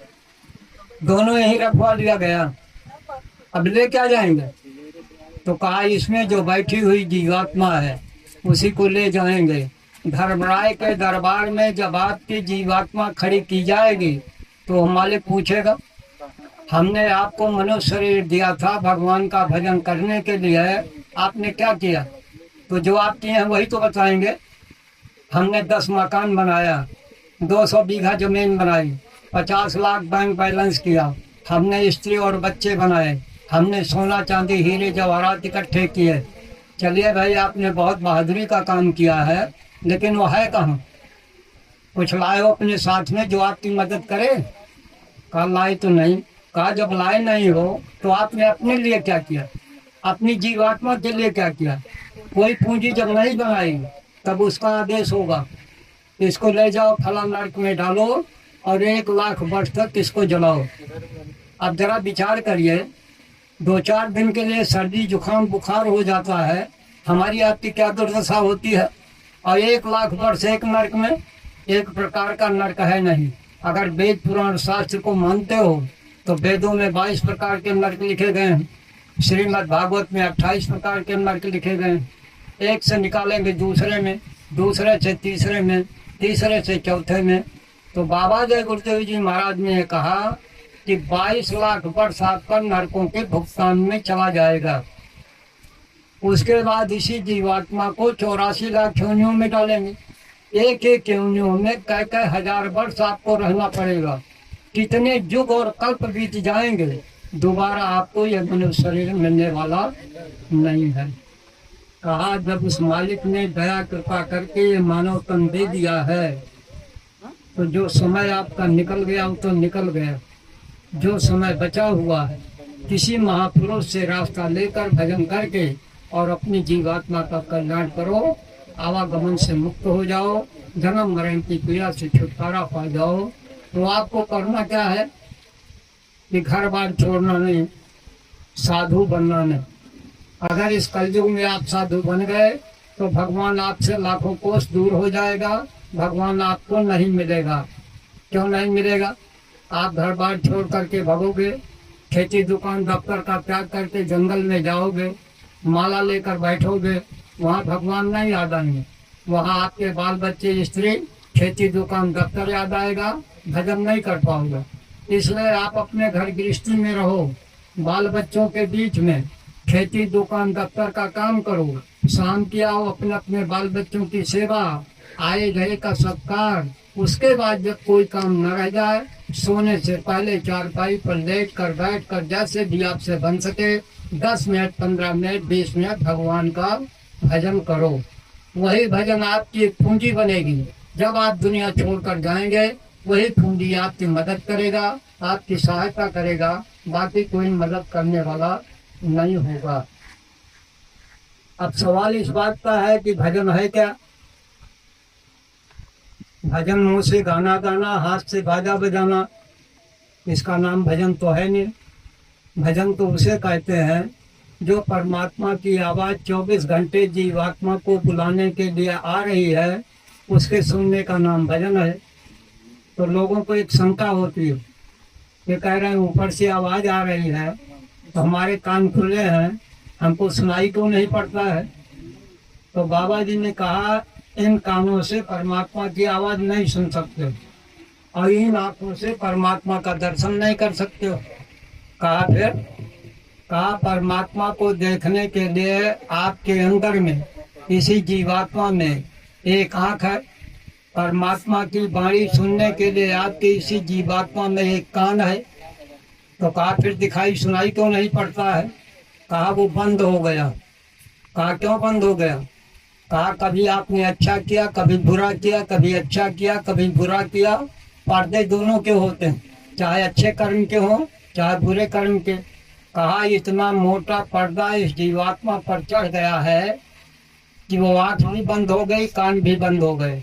दोनों यहीं रखवा दिया गया। अब ले क्या जाएंगे? तो कहा इसमें जो बैठी हुई जीवात्मा है उसी को ले जाएंगे। धर्मराय के दरबार में जब आपकी जीवात्मा खड़ी की जाएगी तो मालिक पूछेगा, हमने आपको मनुष्य शरीर दिया था भगवान का भजन करने के लिए, आपने क्या किया? तो जो आप किए हैं वही तो बताएंगे। हमने 10 मकान बनाया, 200 बीघा जमीन बनाई, 50 लाख बैंक बैलेंस किया, हमने स्त्री और बच्चे बनाए, हमने सोना चांदी हीरे जवाहरात इकट्ठे किए। चलिए भाई, आपने बहुत बहादुरी का काम किया है, लेकिन वो है कहाँ? कुछ लाए हो अपने साथ में जो आपकी मदद करे? कहा लाए तो नहीं। कहा जब लाए नहीं हो तो आपने अपने लिए क्या किया, अपनी जीवात्मा के लिए क्या किया? कोई पूंजी जब नहीं बनाएगी तब उसका आदेश होगा, इसको ले जाओ फला नरक में डालो और 1 लाख वर्ष तक इसको जलाओ। अब जरा विचार करिए, 2-4 दिन के लिए सर्दी जुकाम बुखार हो जाता है, हमारी आपकी क्या दुर्दशा होती है। और 1 लाख वर्ष एक नरक में, एक प्रकार का नरक है नहीं। अगर वेद पुराण शास्त्र को मानते हो तो वेदों में 22 प्रकार के नरक लिखे गए हैं, श्रीमद् भागवत में 28 प्रकार के नरक लिखे गए हैं। एक से निकालेंगे दूसरे में, दूसरे से तीसरे में, तीसरे से चौथे में। तो बाबा जय गुरुदेव जी महाराज ने कहा कि 22 लाख वर्ष आपका नरकों के भुगतान में चला जाएगा। उसके बाद इसी जीवात्मा को 84 लाख योनियों में डालेंगे। एक एक योनियों में कई हजार वर्ष आपको रहना पड़ेगा। कितने युग और कल्प बीत जाएंगे, दोबारा आपको यह मनुष्य शरीर मिलने वाला नहीं है। कहा जब उस मालिक ने दया कृपा करके ये मानव तन दे दिया है तो जो समय आपका निकल गया वो तो निकल गया। जो समय बचा हुआ है किसी महापुरुष से रास्ता लेकर भजन करके और अपनी जीवात्मा का कल्याण करो, आवागमन से मुक्त हो जाओ, जन्म मरण की पीड़ा से छुटकारा पा जाओ। तो आपको करना क्या है कि घर बार छोड़ना नहीं, साधु बनना नहीं। अगर इस कलयुग में आप साधु बन गए तो भगवान आपसे लाखों कोस दूर हो जाएगा, भगवान आपको नहीं मिलेगा। क्यों नहीं मिलेगा? आप घर बार छोड़ करके भागोगे, खेती दुकान दफ्तर का त्याग करके जंगल में जाओगे, माला लेकर बैठोगे, वहाँ भगवान नहीं याद आएंगे, वहाँ आपके बाल बच्चे स्त्री खेती दुकान दफ्तर याद आएगा, भजन नहीं कर पाओगे। इसलिए आप अपने घर गृहस्थी में रहो, बाल बच्चों के बीच में खेती दुकान दफ्तर का काम करो, शाम की आओ अपने अपने बाल बच्चों की सेवा, आए गए का सत्कार। उसके बाद जब कोई काम न रह जाए, सोने से पहले चारपाई पर लेट कर बैठ कर जैसे भी आपसे बन सके 10 मिनट 15 मिनट 20 मिनट भगवान का भजन करो। वही भजन आपकी एक पूंजी बनेगी। जब आप दुनिया छोड़कर जाएंगे वही पूंजी आपकी मदद करेगा, आपकी सहायता करेगा, बाकी कोई मदद करने वाला नहीं होगा। अब सवाल इस बात का है कि भजन है क्या? भजन मुंह से गाना गाना, हाथ से बाजा बजाना, इसका नाम भजन तो है नहीं। भजन तो उसे कहते हैं जो परमात्मा की आवाज़ 24 घंटे जीवात्मा को बुलाने के लिए आ रही है, उसके सुनने का नाम भजन है। तो लोगों को एक शंका होती है, ये कह रहे हैं ऊपर से आवाज़ आ रही है तो हमारे कान खुले हैं, हमको सुनाई क्यों नहीं पड़ता है? तो बाबा जी ने कहा इन कानों से परमात्मा की आवाज़ नहीं सुन सकते और इन आँखों से परमात्मा का दर्शन नहीं कर सकते हो। कहा फिर, कहा परमात्मा को देखने के लिए आपके अंदर में इसी जीवात्मा में एक आँख है, परमात्मा की वाणी सुनने के लिए आपके इसी जीवात्मा में एक कान है। तो कहा फिर दिखाई सुनाई क्यों नहीं पड़ता है? कहा वो बंद हो गया। कहा क्यों बंद हो गया? कहा कभी आपने अच्छा किया, कभी बुरा किया, कभी अच्छा किया, कभी बुरा किया। पर्दे दोनों के होते हैं, चाहे अच्छे कर्म के हों चाहे बुरे कर्म के। कहा इतना मोटा पर्दा इस जीवात्मा पर चढ़ गया है कि वो आँख भी बंद हो गई, कान भी बंद हो गए,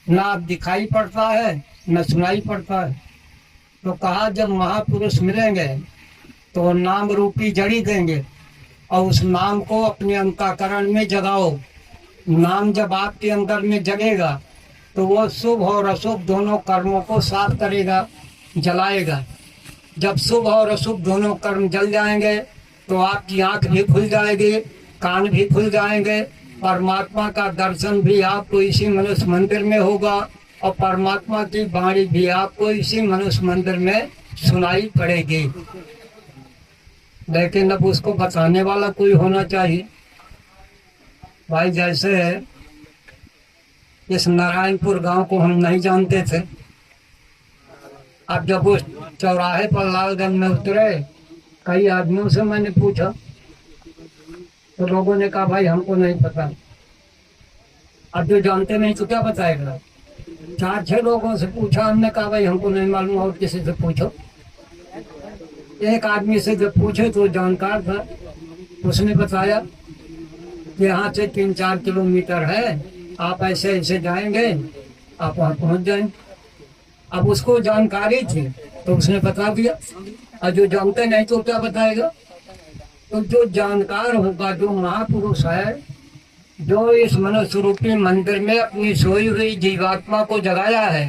ना अब दिखाई पड़ता है न सुनाई पड़ता है। तो कहा जब महापुरुष मिलेंगे तो नाम रूपी जड़ी देंगे और उस नाम को अपने अंतःकरण में जगाओ। नाम जब आपके अंदर में जगेगा तो वो शुभ और अशुभ दोनों कर्मों को साफ करेगा, जलाएगा। जब शुभ और अशुभ दोनों कर्म जल जाएंगे तो आपकी आंख भी खुल जाएगी, कान भी खुल जाएंगे। परमात्मा का दर्शन भी आपको इसी मनुष्य मंदिर में होगा और परमात्मा की वाणी भी आपको इसी मनुष्य मंदिर में सुनाई पड़ेगी। लेकिन अब उसको बताने वाला कोई होना चाहिए। भाई जैसे इस नारायणपुर गांव को हम नहीं जानते थे, अब जब उस चौराहे पर लालगंज में उतरे, कई आदमियों से मैंने पूछा तो लोगों ने कहा भाई हमको नहीं पता। अब जो जानते नहीं तो क्या बताएगा। 4-6 लोगों से पूछा, हमने कहा भाई हमको नहीं मालूम, और किसी से पूछो। एक आदमी से जब पूछे तो जानकार था, उसने बताया कि यहाँ से 3-4 किलोमीटर है, आप ऐसे ऐसे जाएंगे, आप वहाँ पहुँच जाएंगे। अब उसको जानकारी थी तो उसने बता दिया, और जो जानते नहीं तो क्या बताएगा। तो जो जानकार होगा, जो महापुरुष है, जो इस मनुष्य रूपी मंदिर में अपनी सोई हुई जीवात्मा को जगाया है,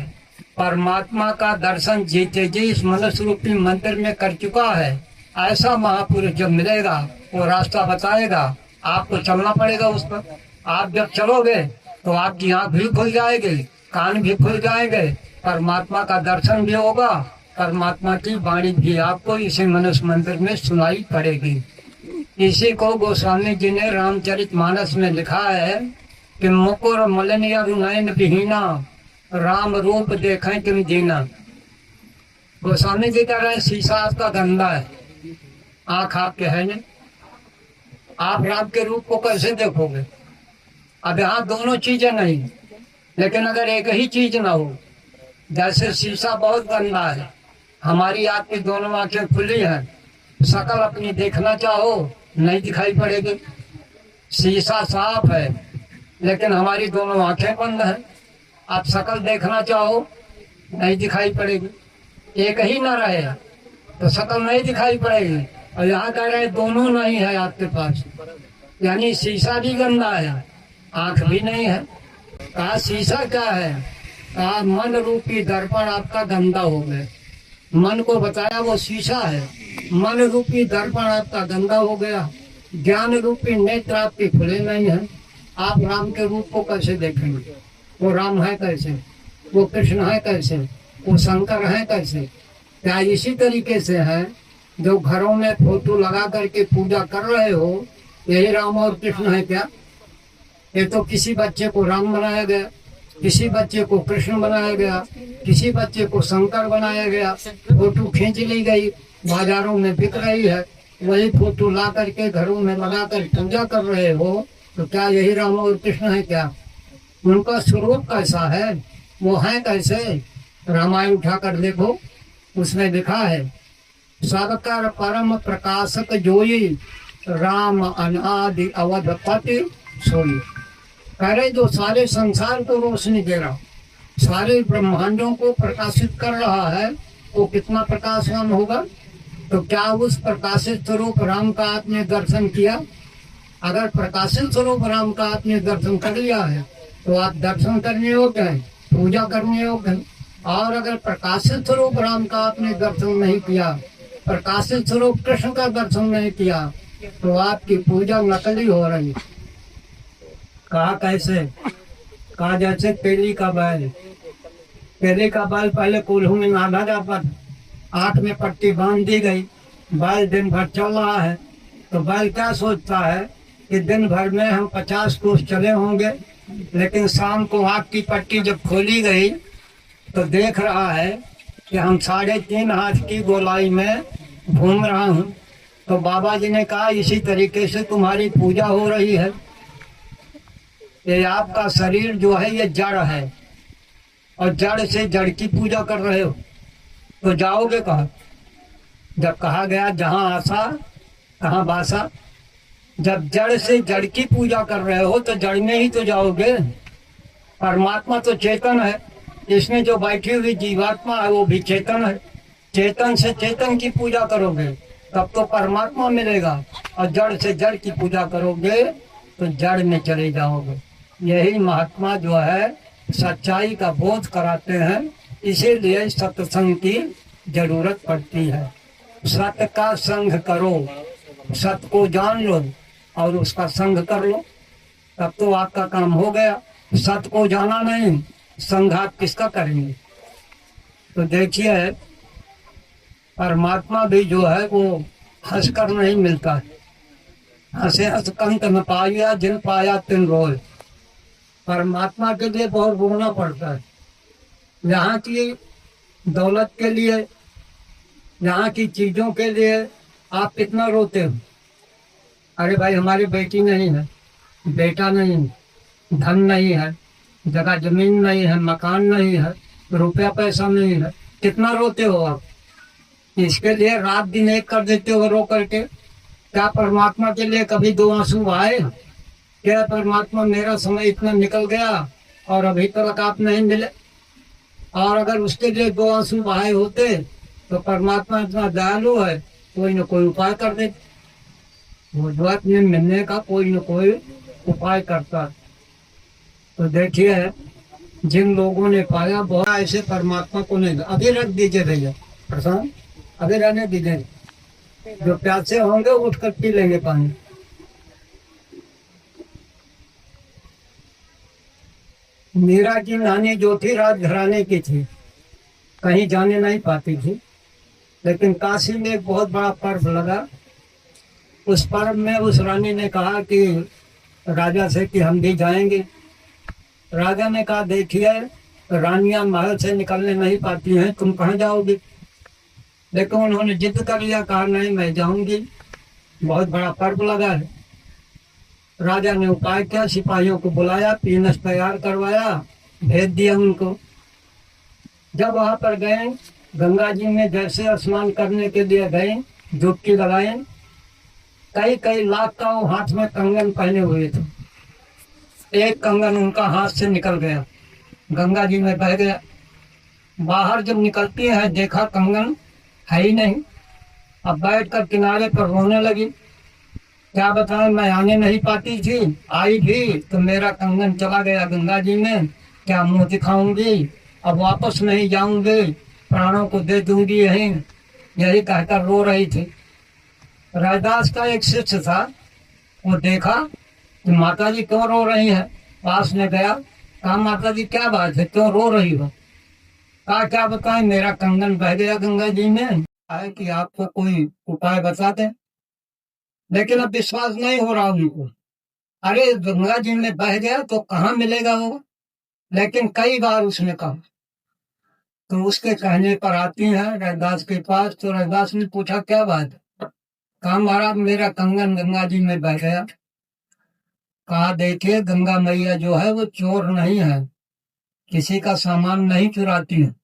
परमात्मा का दर्शन जीते जी इस मनुष्य रूपी मंदिर में कर चुका है, ऐसा महापुरुष जब मिलेगा वो रास्ता बताएगा। आपको चलना पड़ेगा उस पर। आप जब चलोगे तो आपकी आंख भी खुल जाएगी, कान भी खुल जाएंगे, परमात्मा का दर्शन भी होगा, परमात्मा की वाणी भी आपको इसी मनुष्य मंदिर में सुनाई पड़ेगी। इसी को गोस्वामी जी ने रामचरितमानस में लिखा है कि मुकुर मलिनिया नयन विहीना, राम रूप देखें तुम जीना। गोस्वामी जी कह रहे हैं शीशा आपका गंदा है, आंख आपके है नहीं, आप राम के रूप को कैसे देखोगे। अब यहाँ दोनों चीजें नहीं, लेकिन अगर एक ही चीज ना हो, जैसे शीशा बहुत गंदा है, हमारी आपकी दोनों आंखें खुली हैं, शकल अपनी देखना चाहो नहीं दिखाई पड़ेगी। शीशा साफ है लेकिन हमारी दोनों आंखें बंद हैं, आप शकल देखना चाहो नहीं दिखाई पड़ेगी। एक ही ना रहे तो शकल नहीं दिखाई पड़ेगी, और यहाँ कह रहे दोनों नहीं है आपके पास, यानी शीशा भी गंदा है, आंख भी नहीं है। कहा शीशा क्या है, कहा मन रूपी दर्पण आपका गंदा हो गया। मन को बताया वो शीशा है, मन रूपी दर्पण आपका गंदा हो गया, ज्ञान रूपी नेत्र आपके खुले नहीं है। आप राम के रूप को कैसे देखेंगे, वो राम है कैसे, वो कृष्ण है कैसे, वो शंकर है कैसे। क्या इसी तरीके से है जो घरों में फोटो लगा करके पूजा कर रहे हो, यही राम और कृष्ण है क्या। ये तो किसी बच्चे को राम बनाया गया, किसी बच्चे को कृष्ण बनाया गया, किसी बच्चे को शंकर बनाया गया, फोटो खींच ली गई, बाजारों में बिक रही है, वही फोटो ला करके घरों में लगा कर पूजा कर रहे हो, तो क्या यही राम और कृष्ण है क्या। उनका स्वरूप कैसा है, वो है कैसे। रामायण उठाकर देखो, उसमें लिखा है सबकर परम प्रकाशक जोई, राम अनादि अवधपति सोई। कह रहे जो सारे संसार को रोशनी दे रहा, सारे ब्रह्मांडों को प्रकाशित कर रहा है, वो कितना प्रकाशवान होगा। तो क्या उस प्रकाशित स्वरूप राम का आपने दर्शन किया। अगर प्रकाशित स्वरूप राम का आपने दर्शन कर लिया है तो आप दर्शन करने योग्य हैं, पूजा करने योग्य हैं। और अगर प्रकाशित स्वरूप राम का आपने दर्शन नहीं किया, प्रकाशित स्वरूप कृष्ण का दर्शन नहीं किया, तो आपकी पूजा नकली हो रही। कहा कैसे, कहा जैसे पेली का बैल, पेले का बैल पहले कोल्हू में नाला जाता, आंख में पट्टी बांध दी गई, बैल दिन भर चल रहा है, तो बैल क्या सोचता है कि दिन भर में हम 50 कोस चले होंगे, लेकिन शाम को आंख की पट्टी जब खोली गई तो देख रहा है कि हम 3.5 हाथ की गोलाई में घूम रहा हूँ। तो बाबा जी ने कहा इसी तरीके से तुम्हारी पूजा हो रही है, ये आपका शरीर जो है ये जड़ है, और जड़ से जड़ की पूजा कर रहे हो, तो जाओगे कहाँ। जब कहा गया जहाँ आशा कहाँ बासा, जब जड़ से जड़ की पूजा कर रहे हो तो जड़ में ही तो जाओगे। परमात्मा तो चेतन है, इसमें जो बैठी हुई जीवात्मा है वो भी चेतन है, चेतन से चेतन की पूजा करोगे तब तो परमात्मा मिलेगा, और जड़ से जड़ की पूजा करोगे तो जड़ में चले जाओगे। यही महात्मा जो है सच्चाई का बोध कराते हैं, इसीलिए सत्संग की जरूरत पड़ती है। सत्य का संग करो, सत्य को जान लो और उसका संग कर लो, तब तो आपका काम हो गया। सत्य को जाना नहीं, संग आप किसका करेंगे? तो देखिए, परमात्मा भी जो है वो हंसकर नहीं मिलता है। हंसे हंस कंत न पाया, जिन पाया तिन रोए। परमात्मा के लिए बहुत रोना पड़ता है। यहाँ की दौलत के लिए, यहाँ की चीजों के लिए आप कितना रोते हो। अरे भाई, हमारी बेटी नहीं है, बेटा नहीं है, धन नहीं है, जगह जमीन नहीं है, मकान नहीं है, रुपया पैसा नहीं है, कितना रोते हो आप। इसके लिए रात दिन एक कर देते हो रो करके। क्या परमात्मा के लिए कभी दो आंसू आए? क्या परमात्मा, मेरा समय इतना निकल गया और अभी तक आप नहीं मिले। और अगर उसके लिए दो आंसू बहाए होते तो परमात्मा इतना दयालु है, कोई न कोई उपाय कर दे। वो द्वैत में मिलने का कोई न कोई उपाय करता। तो देखिए, जिन लोगों ने पाया, बहुत ऐसे परमात्मा को नहीं। अभी रख दीजिए भैया प्रशांत, अभी रहने दीजिए। जो प्यासे होंगे उठ कर पी लेंगे पानी। मीरा की नानी जो थी राज घराने की थी, कहीं जाने नहीं पाती थी, लेकिन काशी में एक बहुत बड़ा पर्व लगा। उस पर्व में उस रानी ने कहा कि राजा से कि हम भी जाएंगे। राजा ने कहा, देखिए रानियां महल से निकलने नहीं पाती हैं, तुम कहाँ जाओगी? लेकिन उन्होंने जिद कर लिया, कहा नहीं मैं जाऊंगी, बहुत बड़ा पर्व लगा है। राजा ने उपाय किया, सिपाहियों को बुलाया, पीनस तैयार करवाया, भेज दिया उनको। जब वहां पर गए, गंगा जी में जैसे स्नान करने के लिए गए, डुबकी लगाए, कई कई लाख का वो हाथ में कंगन पहने हुए थे। एक कंगन उनका हाथ से निकल गया, गंगा जी में बह गया। बाहर जब निकलती है, देखा कंगन है ही नहीं। अब बैठकर किनारे पर रोने लगी। क्या बताएं, मैं आने नहीं पाती थी, आई भी तो मेरा कंगन चला गया गंगा जी में, क्या मुंह दिखाऊंगी, अब वापस नहीं जाऊंगी, प्राणों को दे दूंगी यहीं, यही कहकर रो रही थी। रैदास का एक शिष्य था, वो देखा कि माता जी क्यों रो रही है, पास में गया, कहा माता जी क्या बात है, क्यों रो रही हो? कहा क्या बताएं, मेरा कंगन बह गया गंगा जी में, है कि आपको कोई उपाय बता दें। लेकिन अब विश्वास नहीं हो रहा उनको। अरे गंगा जी में बह गया तो कहाँ मिलेगा वो? लेकिन कई बार उसने कहा, तो उसके कहने पर आती है रैदास के पास। तो रैदास ने पूछा क्या बात है? कहा महाराज मेरा कंगन गंगा जी में बह गया। कहा देखिए, गंगा मैया जो है वो चोर नहीं है, किसी का सामान नहीं चुराती है।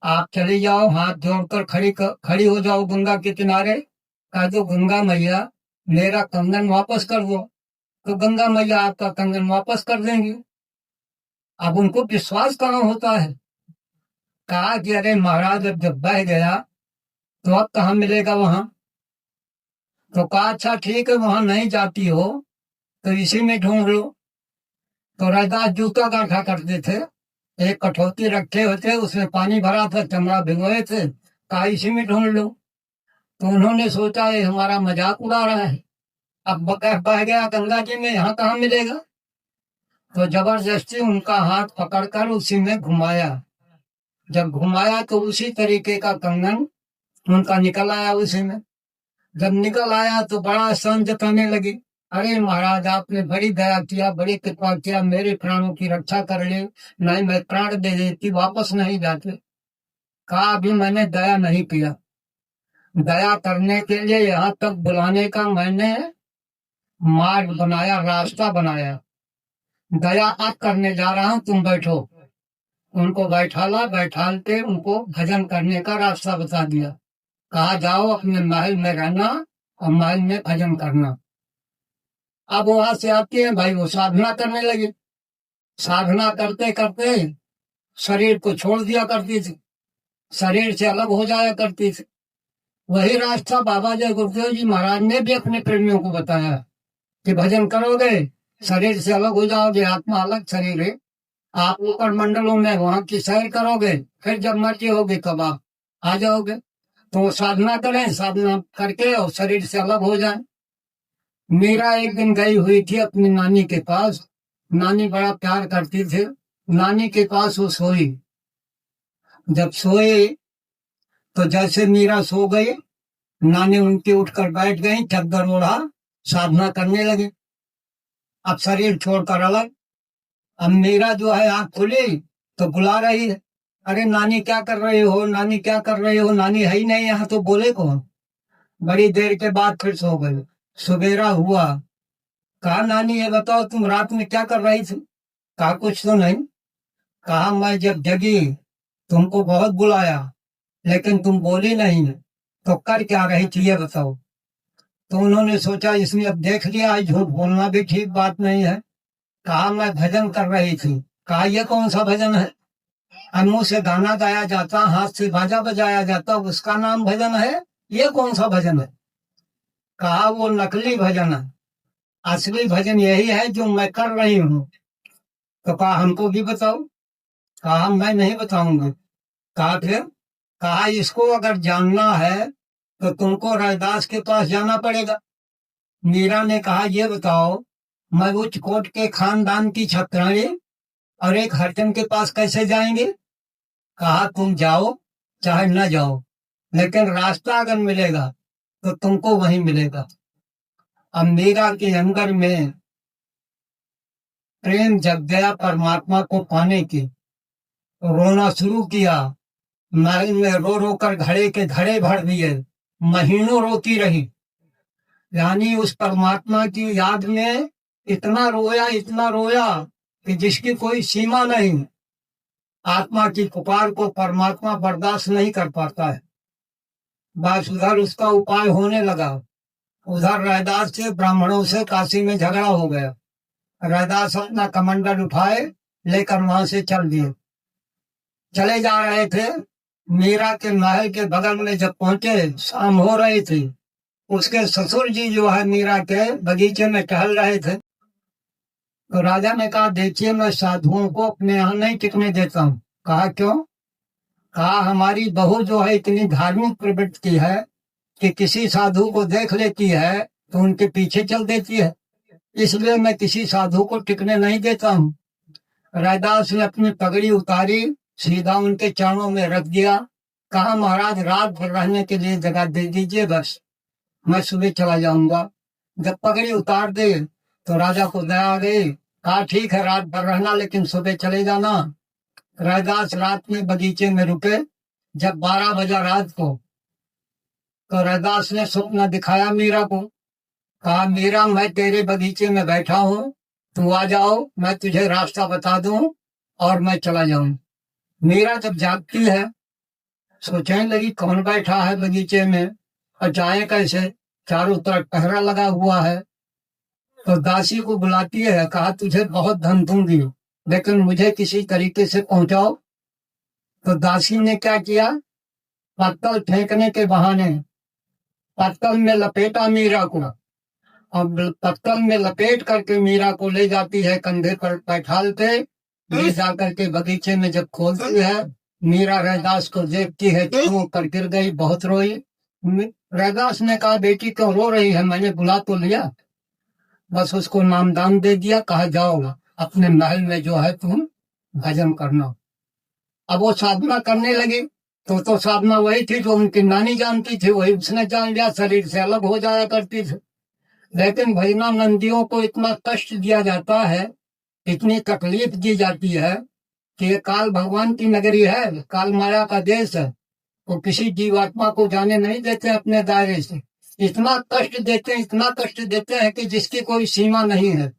आप चले जाओ, हाथ जोड़कर खड़ी हो जाओ गंगा के किनारे, कह दो गंगा मैया मेरा कंगन वापस कर दो, तो गंगा मैया आपका कंगन वापस कर देंगी। अब उनको विश्वास कहाँ होता है। कहा कि अरे महाराज, अब जब बह गया तो अब कहाँ मिलेगा वहां? तो कहा अच्छा ठीक है, वहां नहीं जाती हो तो इसी में ढूंढ लो। तो रैदास जूता गांठा करते थे, एक कठौती रखे होते, उसमें पानी भरा था, चमड़ा भिगोए थे, कहा इसी में ढूंढ लो। तो उन्होंने सोचा ये हमारा मजाक उड़ा रहा है, अब बह गया गंगा जी में, यहाँ कहाँ मिलेगा। तो जबरदस्ती उनका हाथ पकड़कर उसी में घुमाया। जब घुमाया तो उसी तरीके का कंगन उनका निकल आया उसी में। जब निकल आया तो बड़ा सन जताने लगी, अरे महाराज आपने बड़ी दया किया, बड़ी कृपा किया, मेरे प्राणों की रक्षा कर ले, नहीं मैं प्राण दे देती, वापस नहीं जाते। कहा अभी मैंने दया नहीं किया, दया करने के लिए यहाँ तक बुलाने का मैंने मार्ग बनाया, रास्ता बनाया। दया अब करने जा रहा हूँ, तुम बैठो। उनको बैठालते उनको भजन करने का रास्ता बता दिया। कहा जाओ अपने महल में रहना और महल में भजन करना। अब वहां से आती है भाई, वो साधना करने लगी। साधना करते करते शरीर को छोड़ दिया करती थी, शरीर से अलग हो जाया करती थी। वही रास्ता बाबा जय गुरुदेव जी महाराज ने भी अपने प्रेमियों को बताया कि भजन करोगे शरीर से अलग हो जाओगे, आत्मा अलग शरीर है। आप ऊपर मंडलों में वहां की सैर करोगे, फिर जब मर्जी होगी तब आप आ जाओगे। तो साधना करें, साधना करके और शरीर से अलग हो जाए। मीरा एक दिन गई हुई थी अपनी नानी के पास। नानी बड़ा प्यार करती थी। नानी के पास वो सोई। जब सोई तो जैसे मीरा सो गई, नानी उनकी उठकर बैठ गई, चद्दर ओढ़ा, साधना करने लगी। अब शरीर छोड़कर अलग। अब मीरा जो है आंख खुली तो बुला रही है, अरे नानी क्या कर रही हो, नानी क्या कर रही हो, नानी है ही नहीं यहाँ, तो बोले कौन। बड़ी देर के बाद फिर सो गई। सवेरा हुआ, कहा नानी ये बताओ तुम रात में क्या कर रही थी। कहा कुछ तो नहीं। कहा मैं जब जगी तुमको बहुत बुलाया, लेकिन तुम बोली नहीं, तो कर क्या रही थी ये बताओ। तो उन्होंने सोचा इसने अब देख लिया, झूठ बोलना भी ठीक बात नहीं है। कहा मैं भजन कर रही थी। कहा ये कौन सा भजन है, मुंह से गाना गाया जाता, हाथ से बाजा बजाया जाता, उसका नाम भजन है, ये कौन सा भजन है। कहा वो नकली भजन है, असली भजन यही है जो मैं कर रही हूँ। तो कहा हमको भी बताओ। कहा मैं नहीं बताऊंगी। कहा फिर। कहा इसको अगर जानना है तो तुमको रैदास के पास जाना पड़ेगा। मीरा ने कहा ये बताओ, मैं उच्च कोट के खानदान की छत्राणी और एक हरिजन के पास कैसे जाएंगे। कहा तुम जाओ चाहे न जाओ, लेकिन रास्ता अगर मिलेगा तो तुमको वहीं मिलेगा। अब मीरा के अंदर में प्रेम जग गया परमात्मा को पाने की। रोना शुरू किया। महल में रो रो कर घड़े के घड़े भर दिए। महीनों रोती रही। यानी उस परमात्मा की याद में इतना रोया कि जिसकी कोई सीमा नहीं। आत्मा की पुकार को परमात्मा बर्दाश्त नहीं कर पाता है। बस उधर उसका उपाय होने लगा। उधर रैदास से ब्राह्मणों से काशी में झगड़ा हो गया। रैदास अपना कमंडल उठाए लेकर वहां से चल दिए। चले जा रहे थे, मीरा के महल के बगल में जब पहुंचे, शाम हो रही थी। उसके ससुर जी जो है मीरा के बगीचे में टहल रहे थे। तो राजा ने कहा देखिए मैं साधुओं को अपने यहाँ नहीं टिकने देता हूँ। कहा क्यों। कहा हमारी बहू जो है इतनी धार्मिक प्रवृत्ति है कि किसी साधु को देख लेती है तो उनके पीछे चल देती है, इसलिए मैं किसी साधु को टिकने नहीं देता हूँ। रैदास ने अपनी पगड़ी उतारी, सीधा उनके चरणों में रख दिया। कहा महाराज रात भर रहने के लिए जगह दे दीजिए, बस मैं सुबह चला जाऊंगा। जब पगड़ी उतार दे तो राजा को दया आ गई। कहा ठीक है रात भर रहना, लेकिन सुबह चले जाना। रैदास रात में बगीचे में रुके। जब 12 बजा रात को तो रैदास ने स्वप्न दिखाया मीरा को। कहा मीरा मैं तेरे बगीचे में बैठा हूँ, तू आ जाओ, मैं तुझे रास्ता बता दूं और मैं चला जाऊं। मीरा जब जागती है सोचने लगी कौन बैठा है बगीचे में और जाए कैसे, चारों तरफ पहरा लगा हुआ है। तो दासी को बुलाती है। कहा तुझे बहुत धन दूंगी, लेकिन मुझे किसी तरीके से पहुंचाओ। तो दासी ने क्या किया, पत्तल फेंकने के बहाने पत्तल में लपेटा मीरा को, और पत्तल में लपेट करके मीरा को ले जाती है, कंधे पर बैठाल के ले जा करके बगीचे में जब खोलती है, मीरा रैदास को देखती है, क्यों कर गिर गई, बहुत रोई। रैदास ने कहा बेटी क्यों रो रही है, मैंने बुला तो लिया। बस उसको नामदान दे दिया। कहा जाओ अपने महल में जो है तुम भजन करना। अब वो साधना करने लगी। तो साधना वही थी जो उनकी नानी जानती थी, वही उसने जान लिया, शरीर से अलग हो जाया करती थी। लेकिन भजनानंदियों को इतना कष्ट दिया जाता है, इतनी तकलीफ दी जाती है कि ये काल भगवान की नगरी है, काल माया का देश है। वो किसी जीवात्मा को जाने नहीं देते अपने दायरे से। इतना कष्ट देते हैं कि जिसकी कोई सीमा नहीं है।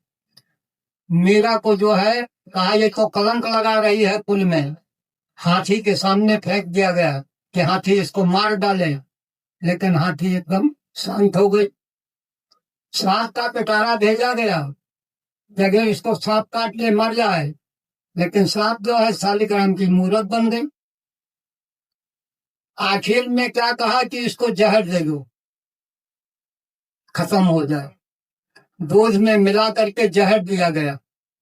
मीरा को जो है कहा ये तो कलंक लगा रही है, पुल में हाथी के सामने फेंक दिया गया कि हाथी इसको मार डाले, लेकिन हाथी एकदम शांत हो गई। सांप का पिटारा भेजा गया, जगह इसको सांप काट ले मर जाए, लेकिन सांप जो है शालिग्राम की मूर्त बन गई। आखिर में क्या कहा कि इसको जहर दे दो, खत्म हो जाए। दूध में मिला करके जहर दिया गया।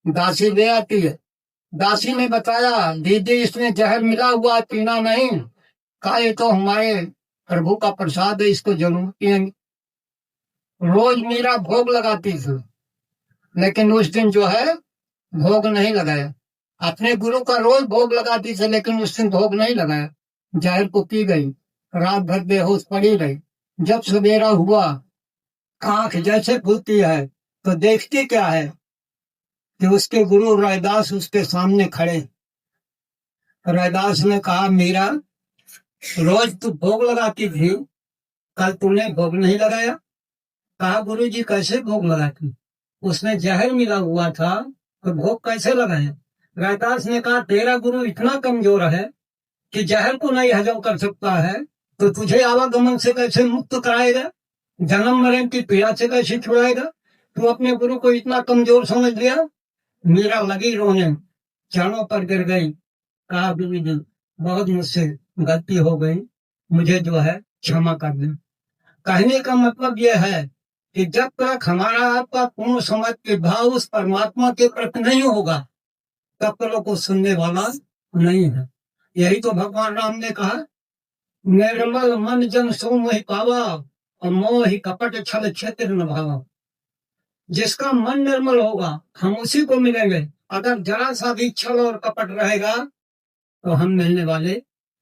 दासी ले आती है, दासी ने बताया, दीदी इसमें जहर मिला हुआ है, पीना नहीं। कहा ये तो हमारे प्रभु का प्रसाद है, इसको जरूर पिएंगे। रोज मीरा भोग लगाती थी, लेकिन उस दिन जो है भोग नहीं लगाया। अपने गुरु का रोज भोग लगाती थी, लेकिन उस दिन भोग नहीं लगाया। जहर को पी गई, रात भर बेहोश पड़ी रही। जब सवेरा हुआ, आंख जैसे खुलती है तो देखती क्या है कि उसके गुरु रैदास उसके सामने खड़े। रैदास ने कहा, मीरा, रोज तू भोग लगाती थी, कल तूने भोग नहीं लगाया। कहा, गुरु जी कैसे भोग लगाती? उसमें जहर मिला हुआ था तो भोग कैसे लगाया? रैदास ने कहा, तेरा गुरु इतना कमजोर है कि जहर को नहीं हजम कर सकता है, तो तुझे आवागमन से कैसे मुक्त कराएगा? जन्म मरण की पीड़ा से कैसे छुड़ाएगा? तू अपने गुरु को इतना कमजोर समझ लिया। मीरा लगी रोने, चरणों पर गिर गई। कहा, गुरु जी, बहुत मुझसे गलती हो गई, मुझे जो है क्षमा कर दे। कहने का मतलब यह है कि जब तक हमारा आपका पूर्ण समझ के भाव उस परमात्मा के प्रति नहीं होगा, तब तक को सुनने वाला नहीं है। यही तो भगवान राम ने कहा, निर्मल मन जन सो मोहि पावा, और मोहि कपट छल क्षेत्र न भावा। जिसका मन निर्मल होगा हम उसी को मिलेंगे। अगर जरा सा भी छल और कपट रहेगा तो हम मिलने वाले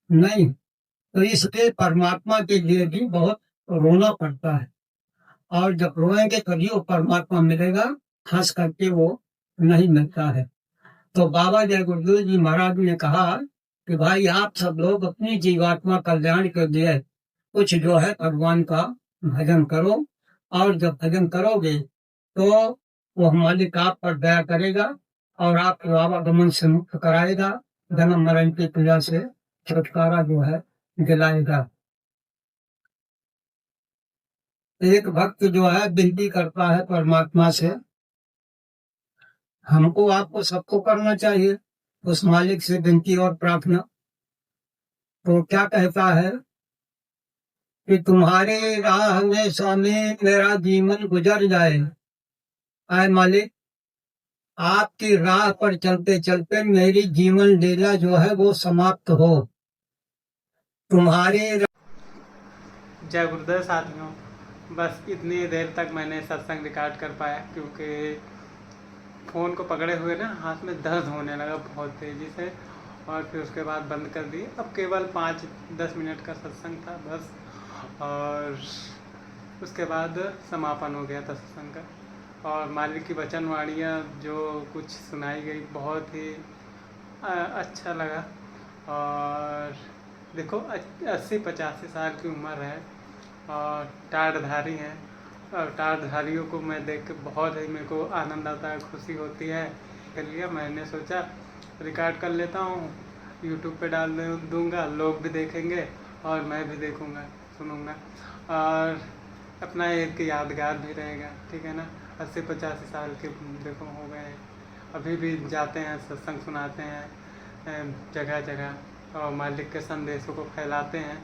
नहीं। तो इसलिए परमात्मा के लिए भी बहुत रोना पड़ता है, और जब रोएंगे तभी वो परमात्मा मिलेगा, हंस करके वो नहीं मिलता है। तो बाबा जय गुरुदेव जी महाराज ने कहा कि भाई आप सब लोग अपनी जीवात्मा कल्याण के लिए कुछ जो है भगवान का भजन करो, और जब भजन करोगे तो वो मालिक आप पर दया करेगा और आपको आवागमन से मुक्त कराएगा, जन्म मरण की पीड़ा से छुटकारा जो है दिलाएगा। एक भक्त जो है विनती करता है परमात्मा से, हमको आपको सबको करना चाहिए उस मालिक से विनती और प्रार्थना। तो क्या कहता है कि तुम्हारे राह में स्वामी मेरा जीवन गुजर जाए। आए मालिक, आपकी राह पर चलते चलते मेरी जीवन लीला जो है वो समाप्त हो। तुम्हारे जय गुरुदेव साथियों, बस इतनी देर तक मैंने सत्संग रिकॉर्ड कर पाया, क्योंकि फ़ोन को पकड़े हुए ना हाथ में दर्द होने लगा बहुत तेज़ी से, और फिर उसके बाद बंद कर दिए। अब केवल 5-10 मिनट का सत्संग था बस, और उसके बाद समापन हो गया था सत्संग का। और मालिक की वचनवाणियाँ जो कुछ सुनाई गई बहुत ही अच्छा लगा। और देखो 80-85 साल की उम्र है और टाटधारी हैं, और टाटधारियों को मैं देख के बहुत ही मेरे को आनंद आता है, खुशी होती है। कर लिया, मैंने सोचा रिकॉर्ड कर लेता हूँ, यूट्यूब पे डाल दूँगा, लोग भी देखेंगे और मैं भी देखूँगा सुनूँगा, और अपना एक यादगार भी रहेगा। ठीक है ना, 80-85 साल के देखो हो गए हैं, अभी भी जाते हैं सत्संग सुनाते हैं जगह जगह, और मालिक के संदेशों को फैलाते हैं।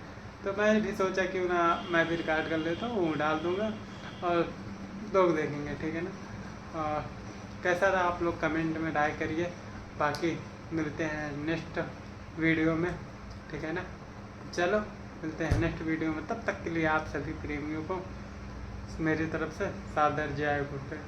तो मैं भी सोचा क्यों ना मैं भी रिकॉर्ड कर लेता हूँ, डाल दूँगा और लोग देखेंगे। ठीक है ना, और कैसा रहा आप लोग कमेंट में राय करिए। बाकी मिलते हैं नेक्स्ट वीडियो में। ठीक है ना, चलो मिलते हैं नेक्स्ट वीडियो में। तब तक के लिए आप सभी प्रेमियों को मेरी तरफ से सादर जय गुरुदेव।